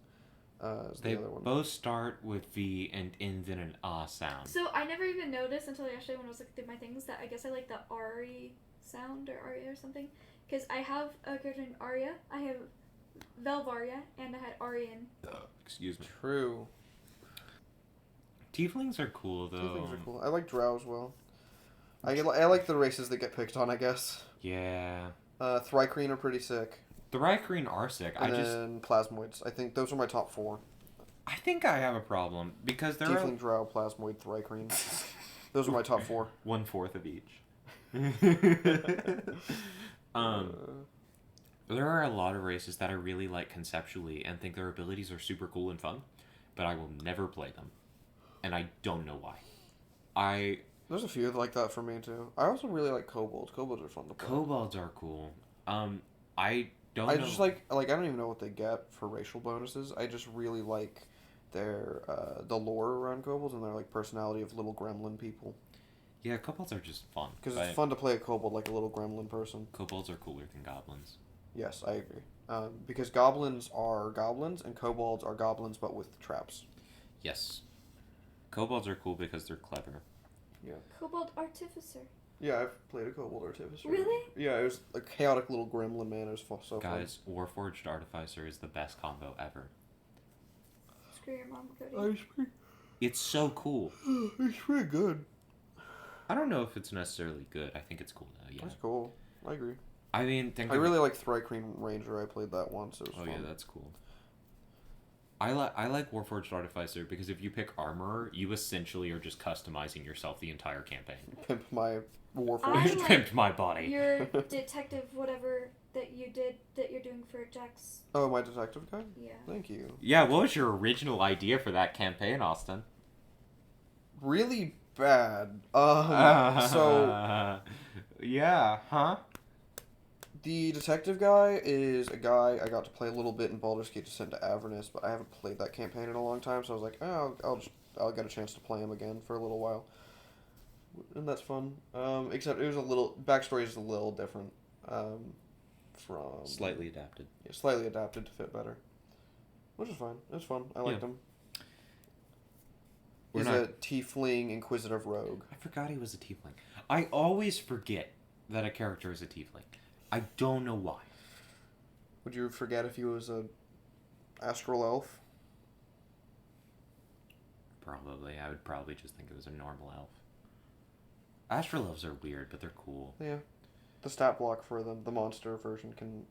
Is They the other one. both start with V and end in an ah sound. So I never even noticed until yesterday when I was looking through my things that I guess I like the Ari sound or Aria or something. Because I have a character named Arya, I have Velvaria, and I had Arian. Excuse me. True. Tieflings are cool, though. Tieflings are cool. I like Drow as well. I like the races that get picked on, I guess. Yeah. Thrycreen are pretty sick. The Rykreen are sick. And then Plasmoids. I think those are my top 4. I think I have a problem because there Tiefling, Drow, Plasmoid, Thrycreen. Those are my top 4. 1/4 of each. There are a lot of races that I really like conceptually and think their abilities are super cool and fun, but I will never play them. And I don't know why. There's a few like that for me too. I also really like kobolds. Kobolds are fun to play. Kobolds are cool. I don't know. I just like I don't even know what they get for racial bonuses. I just really like their the lore around kobolds and their like personality of little gremlin people. Yeah, kobolds are just fun. Because it's fun to play a kobold like a little gremlin person. Kobolds are cooler than goblins. Yes, I agree. Because goblins are goblins and kobolds are goblins but with traps. Yes. Kobolds are cool because they're clever. Yeah. Kobold Artificer. Yeah, I've played a kobold artificer. Really? Yeah, it was a chaotic little gremlin man. It was so fun. Guys, Warforged Artificer is the best combo ever. Screw your mom, Cody. It's so cool. It's pretty good. I don't know if it's necessarily good. I think it's cool though. Yeah. That's cool. I agree. I mean, I really like Thrycreen Ranger. I played that once. It was fun. yeah, that's cool. I like Warforged Artificer because if you pick Armorer, you essentially are just customizing yourself the entire campaign. Pimp my Warforged. I like Pimped my body. Your detective, whatever that you did, that you're doing for Jack's. Oh, my detective guy? Yeah. Thank you. Yeah, what was your original idea for that campaign, Austin? Really bad. So yeah, huh? the detective guy is a guy I got to play a little bit in Baldur's Gate Descent to Avernus, but I haven't played that campaign in a long time, so I was like, oh, I'll get a chance to play him again for a little while, and that's fun. Except it was a little backstory is a little different. From Slightly adapted. Yeah, slightly adapted to fit better, which is fine. It's fun. I liked him. He's a tiefling inquisitive rogue. I forgot he was a tiefling. I always forget that a character is a tiefling. I don't know why. Would you forget if he was a astral elf? Probably. I would probably just think it was a normal elf. Astral elves are weird, but they're cool. Yeah. The stat block for the monster version can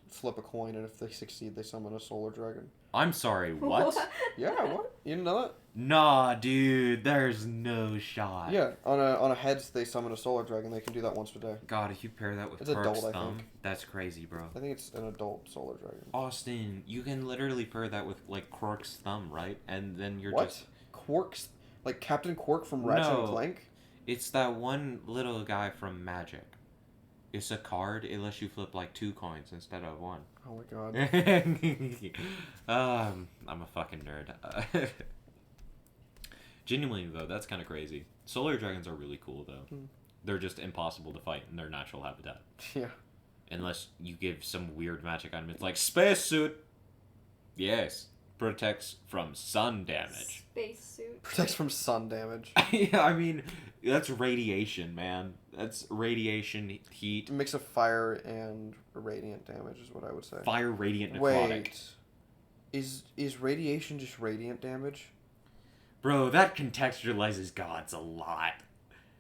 flip a coin, and if they succeed, they summon a solar dragon. I'm sorry, what? Yeah, what? You didn't know that? Nah, dude, there's no shot. Yeah, on a heads they summon a solar dragon. They can do that once a day. God, if you pair that with It's Quirk's adult, I thumb, think. that's crazy, bro. I think it's an adult solar dragon. Austin, you can literally pair that with, like, Quirk's thumb, right? And then you're What? just... Quark's, like Captain Quark from Ratchet and No. Clank? It's that one little guy from Magic. It's a card. It lets you flip, like, 2 coins instead of 1. Oh my god. I'm a fucking nerd. Genuinely, though, that's kind of crazy. Solar dragons are really cool, though. They're just impossible to fight in their natural habitat. Yeah. Unless you give some weird magic item. It's like, spacesuit! Yes. Protects from sun damage. Spacesuit. Protects from sun damage. Yeah, I mean, that's radiation, man. That's radiation, heat. A mix of fire and radiant damage is what I would say. Fire, radiant, necrotic. Wait. Is radiation just radiant damage? Bro, that contextualizes gods a lot.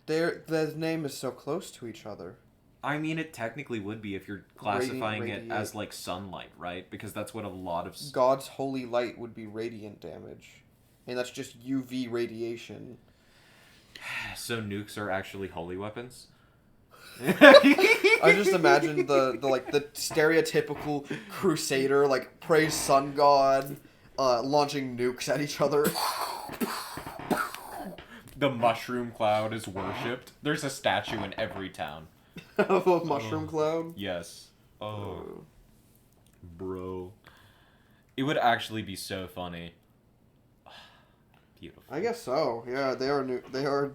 The name is so close to each other. I mean, it technically would be if you're classifying it Radiate. as, like, sunlight, right? Because that's what a lot of... God's holy light would be radiant damage. And that's just UV radiation. So nukes are actually holy weapons? I just imagine the stereotypical crusader, like, praise sun god, launching nukes at each other. The mushroom cloud is worshipped. There's a statue in every town. Of a mushroom cloud? Yes. Oh. Bro. It would actually be so funny. Beautiful. I guess so. Yeah, they are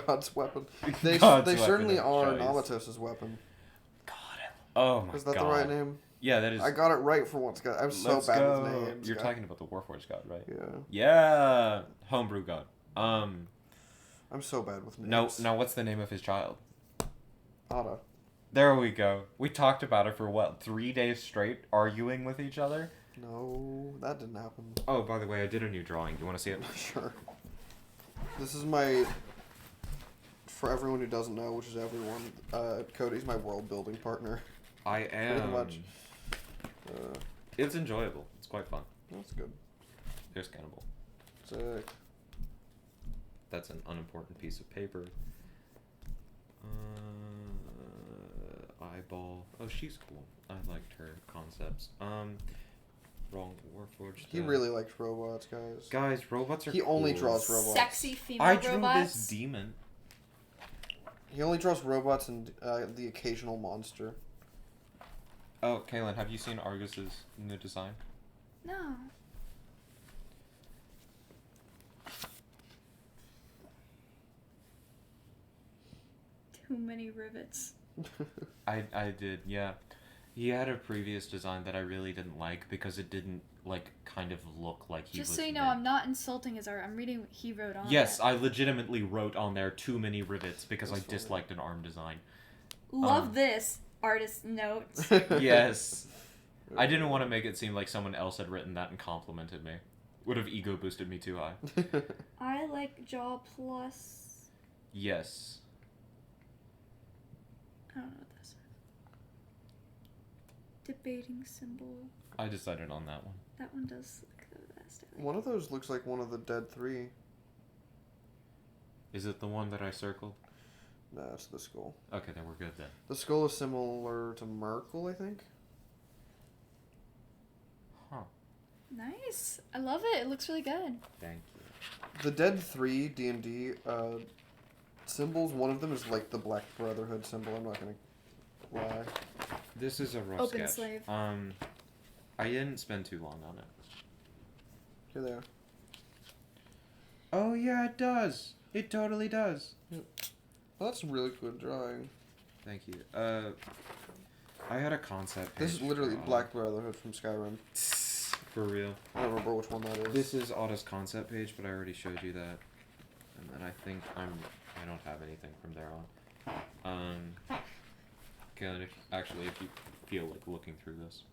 God's weapon. They God's certainly weapon of are choice. Namatos' weapon. God. Oh my god. Is that the right name? Yeah, that is. I got it right for once, guys. I'm so Let's bad go. with names. You're guys. talking about the Warforged god, right? Yeah. Yeah. Homebrew god. I'm so bad with names. No, what's the name of his child? Ada. There we go. We talked about it for what, 3 days straight, arguing with each other? No, that didn't happen. Oh, by the way, I did a new drawing. You want to see it? Sure. This is my... For everyone who doesn't know, which is everyone, Cody's my world building partner. I am. Pretty much. It's enjoyable. It's quite fun. That's good. There's Cannibal. Sick. That's an unimportant piece of paper. Eyeball. Oh, she's cool. I liked her concepts. Wrong Warforged. He really likes robots, guys. Guys, robots are He only cool. draws robots. Sexy female I drew robots. this demon. He only draws robots and the occasional monster. Oh, Kaylin, have you seen Argus's new design? No. Too many rivets. I did, yeah. He had a previous design that I really didn't like because it didn't, like, kind of look like he was Just so you know, meant. I'm not insulting his art. I'm reading what he wrote on Yes, it. I legitimately wrote on there too many rivets because That's I funny. disliked an arm design. Love this. Artist notes. Yes. I didn't want to make it seem like someone else had written that and complimented me. Would have ego boosted me too high. I like Jaw Plus. Yes. I don't know what this is. Debating symbol. I decided on that one. That one does look the best. I like. One of those looks like one of the Dead 3. Is it the one that I circled? Nah, it's the skull. Okay, then we're good then. The skull is similar to Merkel, I think. Huh. Nice. I love it. It looks really good. Thank you. The Dead 3 D&D symbols, one of them is like the Black Brotherhood symbol. I'm not gonna lie. This is a rough Open sketch. slave. I didn't spend too long on it. Here they are. Oh yeah, it does. It totally does. Well, that's a really good drawing. Thank you. I had a concept. This is page literally drawn. Black Brotherhood from Skyrim. For real. I don't remember which one that is. This is Otto's concept page, but I already showed you that. And then I think I don't have anything from there on. Good. If you feel like looking through this.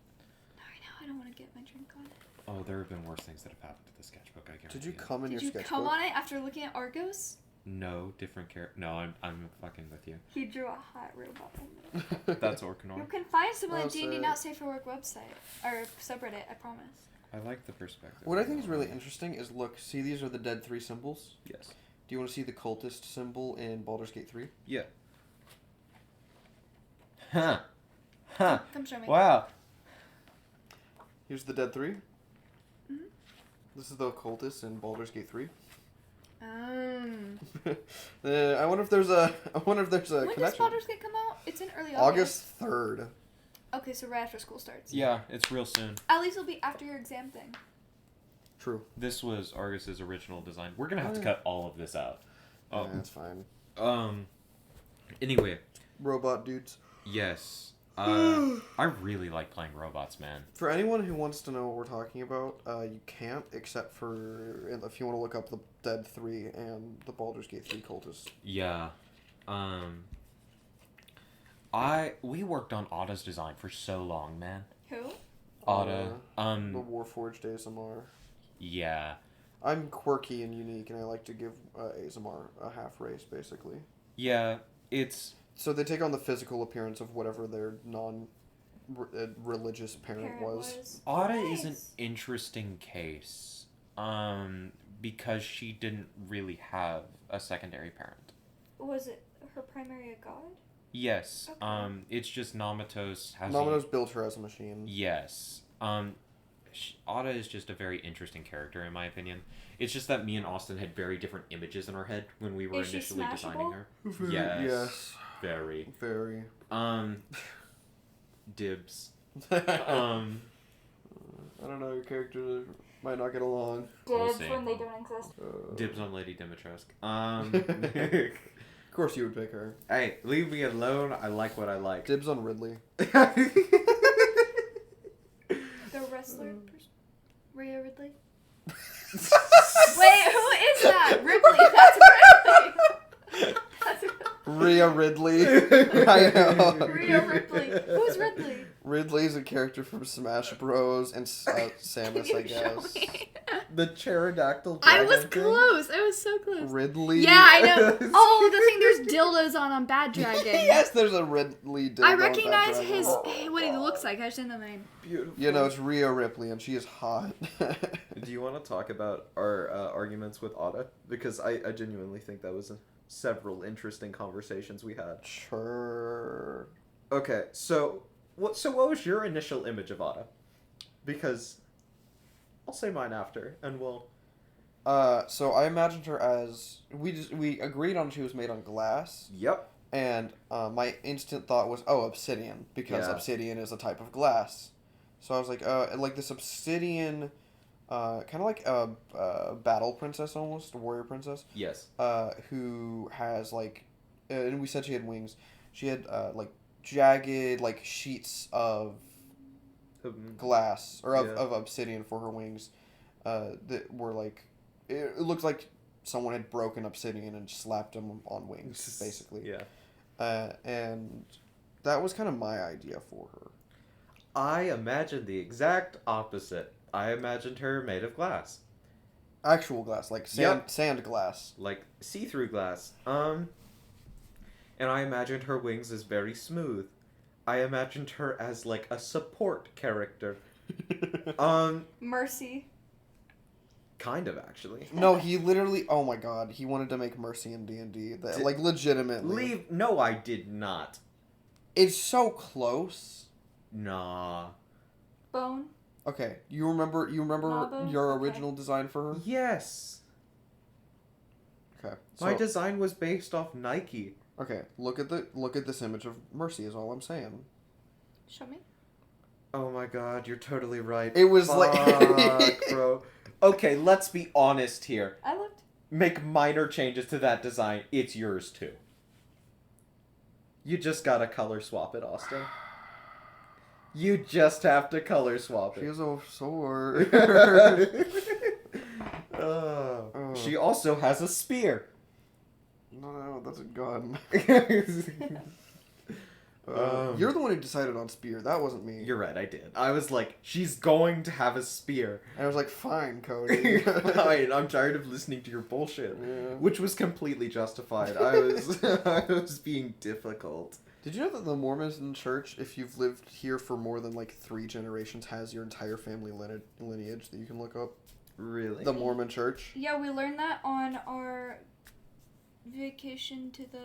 Right now, I don't want to get my drink on. Oh, there have been worse things that have happened to the sketchbook. I guarantee. Did you it. come in Did your you sketchbook? come on it after looking at Argos? No, different character. No, I'm fucking with you. He drew a hot robot on it. That's You Orcanor. can find some on the That's D&D it. Not Safe for Work website. Or subreddit, I promise. I like the perspective. What I think is really interesting is, look, see these are the dead 3 symbols? Yes. Do you want to see the cultist symbol in Baldur's Gate 3? Yeah. Huh. Huh. Come show me. Wow. Here's the dead 3. Mhm. This is the cultist in Baldur's Gate 3. I wonder if there's a When does connection. Baldur's Gate come out? It's in early August 3rd. Okay, so right after school starts. Yeah, it's real soon. At least it'll be after your exam thing. True. This was Argus's original design. We're gonna have Oh, to yeah. cut all of this out. Yeah, that's fine. Anyway, Robot dudes. yes. I really like playing robots, man. For anyone who wants to know what we're talking about, you can't, except for if you want to look up the Dead 3 and the Baldur's Gate 3 cultists. Yeah. We worked on Otto's design for so long, man. Who? Otto. The Warforged ASMR. Yeah. I'm quirky and unique, and I like to give ASMR a half race, basically. Yeah, it's... So they take on the physical appearance of whatever their non-religious parent was. Otto is an interesting case. Because she didn't really have a secondary parent. Was it her primary a god? Yes. Okay. It's just Namatos has... Namatos built her as a machine. Yes. Ada is just a very interesting character, in my opinion. It's just that me and Austin had very different images in our head when we were Is she initially designing smashable? her. Yes. Yes. Very. Very. Dibs. I don't know, your characters might not get along. We'll Dibs see. when they don't exist. Dibs on Lady Dimitrescu. Of course you would pick her. Hey, leave me alone. I like what I like. Dibs on Ridley. The wrestler person? Rhea Ridley? Wait, who is that? Ripley. That's Ripley. That's Rhea Ridley. I know. Rhea Ripley. Who's Ridley? Ridley's a character from Smash Bros. And Samus, Can I you show guess. me? The pterodactyl I dragon was thing? close. I was so close. Ridley. Yeah, I know. Oh, the thing there's dildos on Bad Dragon. Yes, there's a Ridley dildo I on that recognize dragon. his what he looks like. I just didn't know the name. Beautiful. You know, it's Rhea Ripley, and she is hot. Do you want to talk about our arguments with Otta? Because I genuinely think that was several interesting conversations we had. Sure. Okay, so what was your initial image of Otta? Because I'll say mine after, and we'll... So I imagined her as... We agreed on she was made on glass, Yep. and my instant thought was, oh, obsidian, because Yeah. obsidian is a type of glass. So I was like this obsidian, kind of like a battle princess almost, a warrior princess, Yes. who has, like... and we said she had wings. She had, like, jagged, like, sheets of glass, or of obsidian for her wings, that were, like... It looked like someone had broken obsidian and slapped them on wings, basically. Yeah. And that was kind of my idea for her. I imagined the exact opposite. I imagined her made of glass. Actual glass, like sand glass. Like see-through glass. And I imagined her wings as very smooth. I imagined her as like a support character. Mercy. Kind of actually. No, he literally... Oh my god, he wanted to make Mercy in D&D. Like, legitimately. No, I did not. It's so close. Nah. Bone. Okay, you remember Nabo? your Okay. original design for her? Yes. Okay. My design was based off Nike. Okay, look at this image of Mercy is all I'm saying. Show me. Oh my god, you're totally right. It was Fuck, bro. Okay, let's be honest here. I looked. Make minor changes to that design. It's yours too. You just gotta color swap it, Austin. You just have to color swap She it. has a sword. She also has a spear. No, that's a gun. Um, You're the one who decided on spear. That wasn't me. You're right, I did. I was like, she's going to have a spear. And I was like, fine, Cody. Fine, I'm tired of listening to your bullshit. Yeah. Which was completely justified. I was being difficult. Did you know that the Mormon church, if you've lived here for more than like 3 generations, has your entire family lineage that you can look up? Really? The Mormon church? Yeah, we learned that on our vacation to the...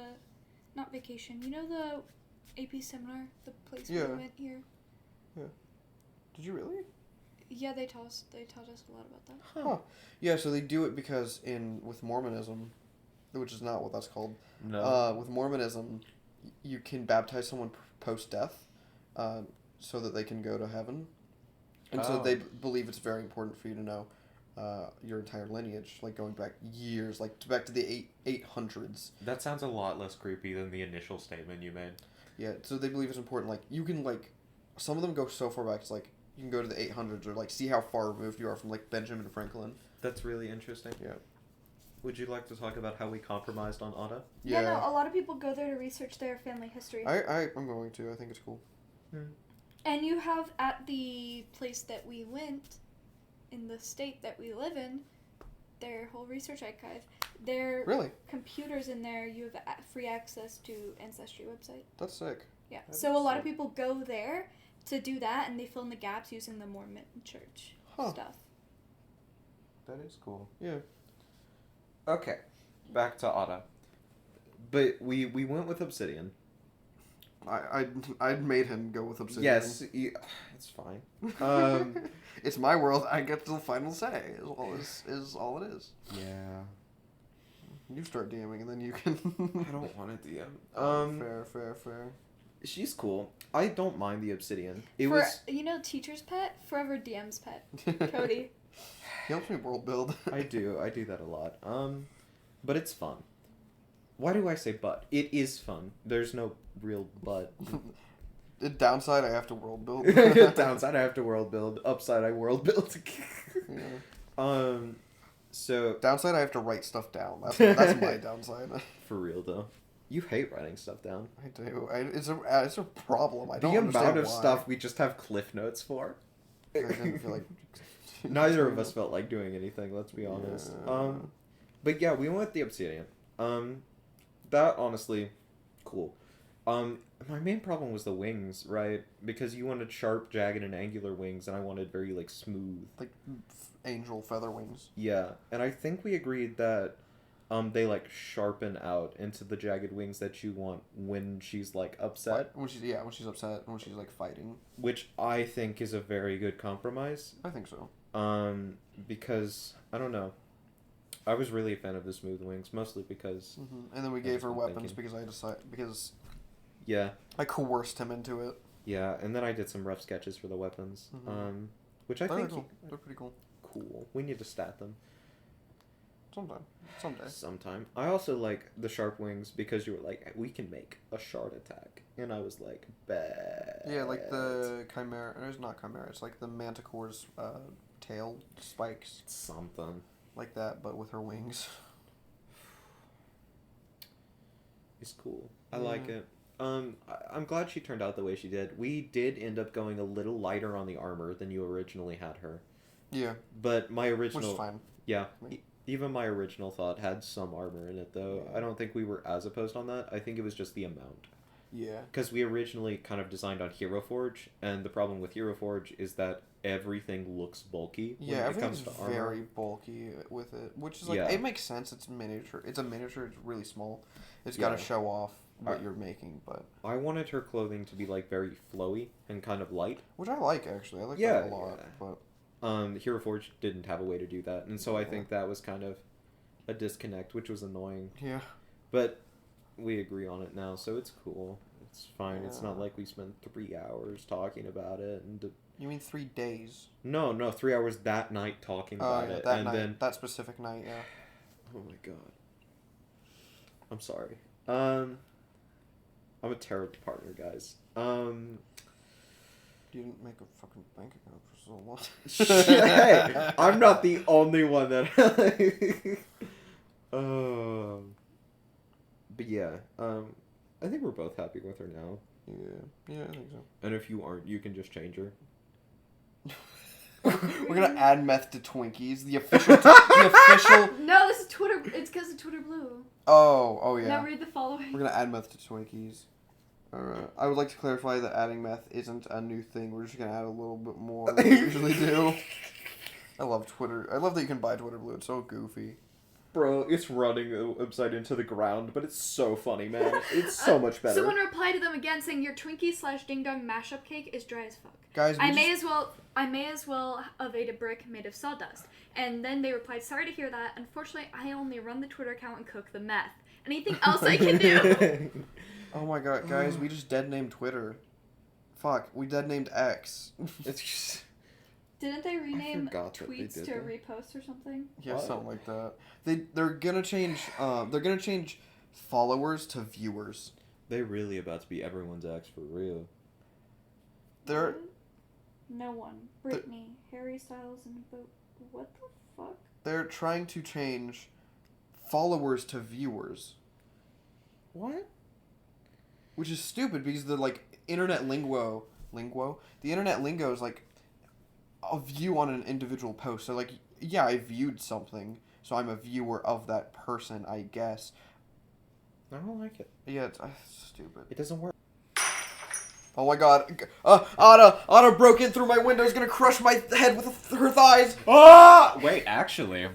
Not vacation. You know the AP seminar? The place Yeah. we went here? Did you really? Yeah, they taught us a lot about that. Huh. Yeah, so they do it because with Mormonism, which is not what that's called. No. With Mormonism, you can baptize someone post-death, so that they can go to heaven. And so they believe it's very important for you to know your entire lineage, like going back years, like back to the 800s. That sounds a lot less creepy than the initial statement you made. Yeah, so they believe it's important. Like, you can, like, some of them go so far back, it's like, you can go to the 800s or, like, see how far removed you are from, like, Benjamin Franklin. That's really interesting. Yeah. Would you like to talk about how we compromised on Anna? Yeah, no, a lot of people go there to research their family history. I'm going to. I think it's cool. And you have at the place that we went, in the state that we live in, their whole research archive. Their Really? computers in there, you have free access to Ancestry website. That's sick. Yeah. That So is a lot sick. of people go there to do that, and they fill in the gaps using the Mormon church stuff. That is cool. Yeah. Okay, back to Ada. But we went with Obsidian. I'd made him go with Obsidian. Yes, it's fine. It's my world. I get the final say. Is all it is. Yeah. You start DMing and then you can. I don't want to DM. Fair. She's cool. I don't mind the Obsidian. You know, teacher's pet, forever DM's pet, Cody. He helps me world build. I do that a lot. But it's fun. Why do I say but? It is fun. There's no real but. Downside, I have to world build. Downside, I have to world build. Upside, I world build. Yeah. So Downside, I have to write stuff down. That's my downside. for real though, you hate writing stuff down. I do. It's a problem. I don't The understand amount of why. stuff we just have cliff notes for. I didn't feel like. Neither of us felt like doing anything. Let's be honest. Yeah. But yeah, we went with the Obsidian. That honestly, cool. My main problem was the wings, right? Because you wanted sharp, jagged, and angular wings, and I wanted very like smooth. Like angel feather wings. Yeah, and I think we agreed that they like sharpen out into the jagged wings that you want when she's like upset. When she's upset and when she's like fighting. Which I think is a very good compromise. I think so. Because I don't know. I was really a fan of the smooth wings, mostly because. Mm-hmm. And then we I gave was her weapons thinking. because Yeah. I coerced him into it. Yeah, and then I did some rough sketches for the weapons. Mhm. Which I They're think cool. They're pretty cool. cool. We need to stat them Someday. sometime. I also like the sharp wings because you were like, we can make a shard attack, and I was like, bet. Yeah, like the chimera. It's not chimera. It's like the manticore's tail spikes, Something. like that, but with her wings. It's cool. I like it. I'm glad she turned out the way she did. We did end up going a little lighter on the armor than you originally had her. Yeah, But my original... which is fine. Yeah. Even my original thought had some armor in it, though. Yeah. I don't think we were as opposed on that. I think it was just the amount. Yeah. Because we originally kind of designed on Hero Forge, and the problem with Hero Forge is that everything looks bulky when Yeah, it comes everything's to armor. very bulky with it, which is like, Yeah. it makes sense. It's miniature. It's a miniature. It's really small. It's got to Yeah. show off what I- you're making, but I wanted her clothing to be like very flowy and kind of light. which I like actually. I like Yeah, that a lot. yeah. But Hero Forge didn't have a way to do that, and so I Yeah. think that was kind of a disconnect, which was annoying. yeah, But we agree on it now, so it's cool. It's fine. It's not Yeah. like we spent 3 hours talking about it, and you mean 3 days? no, 3 hours that night talking about it, that and night, then that specific night. Yeah. oh my god, I'm sorry. I'm a terrible partner, guys. You didn't make a fucking bank account for so long. Hey, I'm not the only one that. But yeah, I think we're both happy with her now. Yeah, I think so. And if you aren't, you can just change her. We're gonna add meth to Twinkies. The official. No, this is Twitter. It's because of Twitter Blue. Oh yeah. Now read the following. We're gonna add meth to Twinkies. Alright. I would like to clarify that adding meth isn't a new thing. We're just gonna add a little bit more than we usually do. I love Twitter. I love that you can buy Twitter Blue. It's so goofy. Bro, it's running upside into the ground, but it's so funny, man. It's so much better. Someone replied to them again saying your Twinkie/Ding Dong mashup cake is dry as fuck. Guys, I may as well have ate a brick made of sawdust. And then they replied, sorry to hear that. Unfortunately, I only run the Twitter account and cook the meth. Anything else I can do? Oh my god, guys, we just dead named Twitter. Fuck, we dead named X. It's just... Didn't they rename forgot that they tweets did to that. repost or something? Yeah, What? something like that. They're gonna change followers to viewers. They really about to be everyone's ex for real. They're No one. Britney, Harry Styles, and what the fuck? they're trying to change followers to viewers. What? Which is stupid because the like internet lingo. The internet lingo is like a view on an individual post. So like, yeah, I viewed something, so I'm a viewer of that person, I guess. I don't like it. Yeah, it's stupid. It doesn't work. Oh my god. Anna broke in through my window, is gonna crush my head with her thighs. Ah! Wait, actually,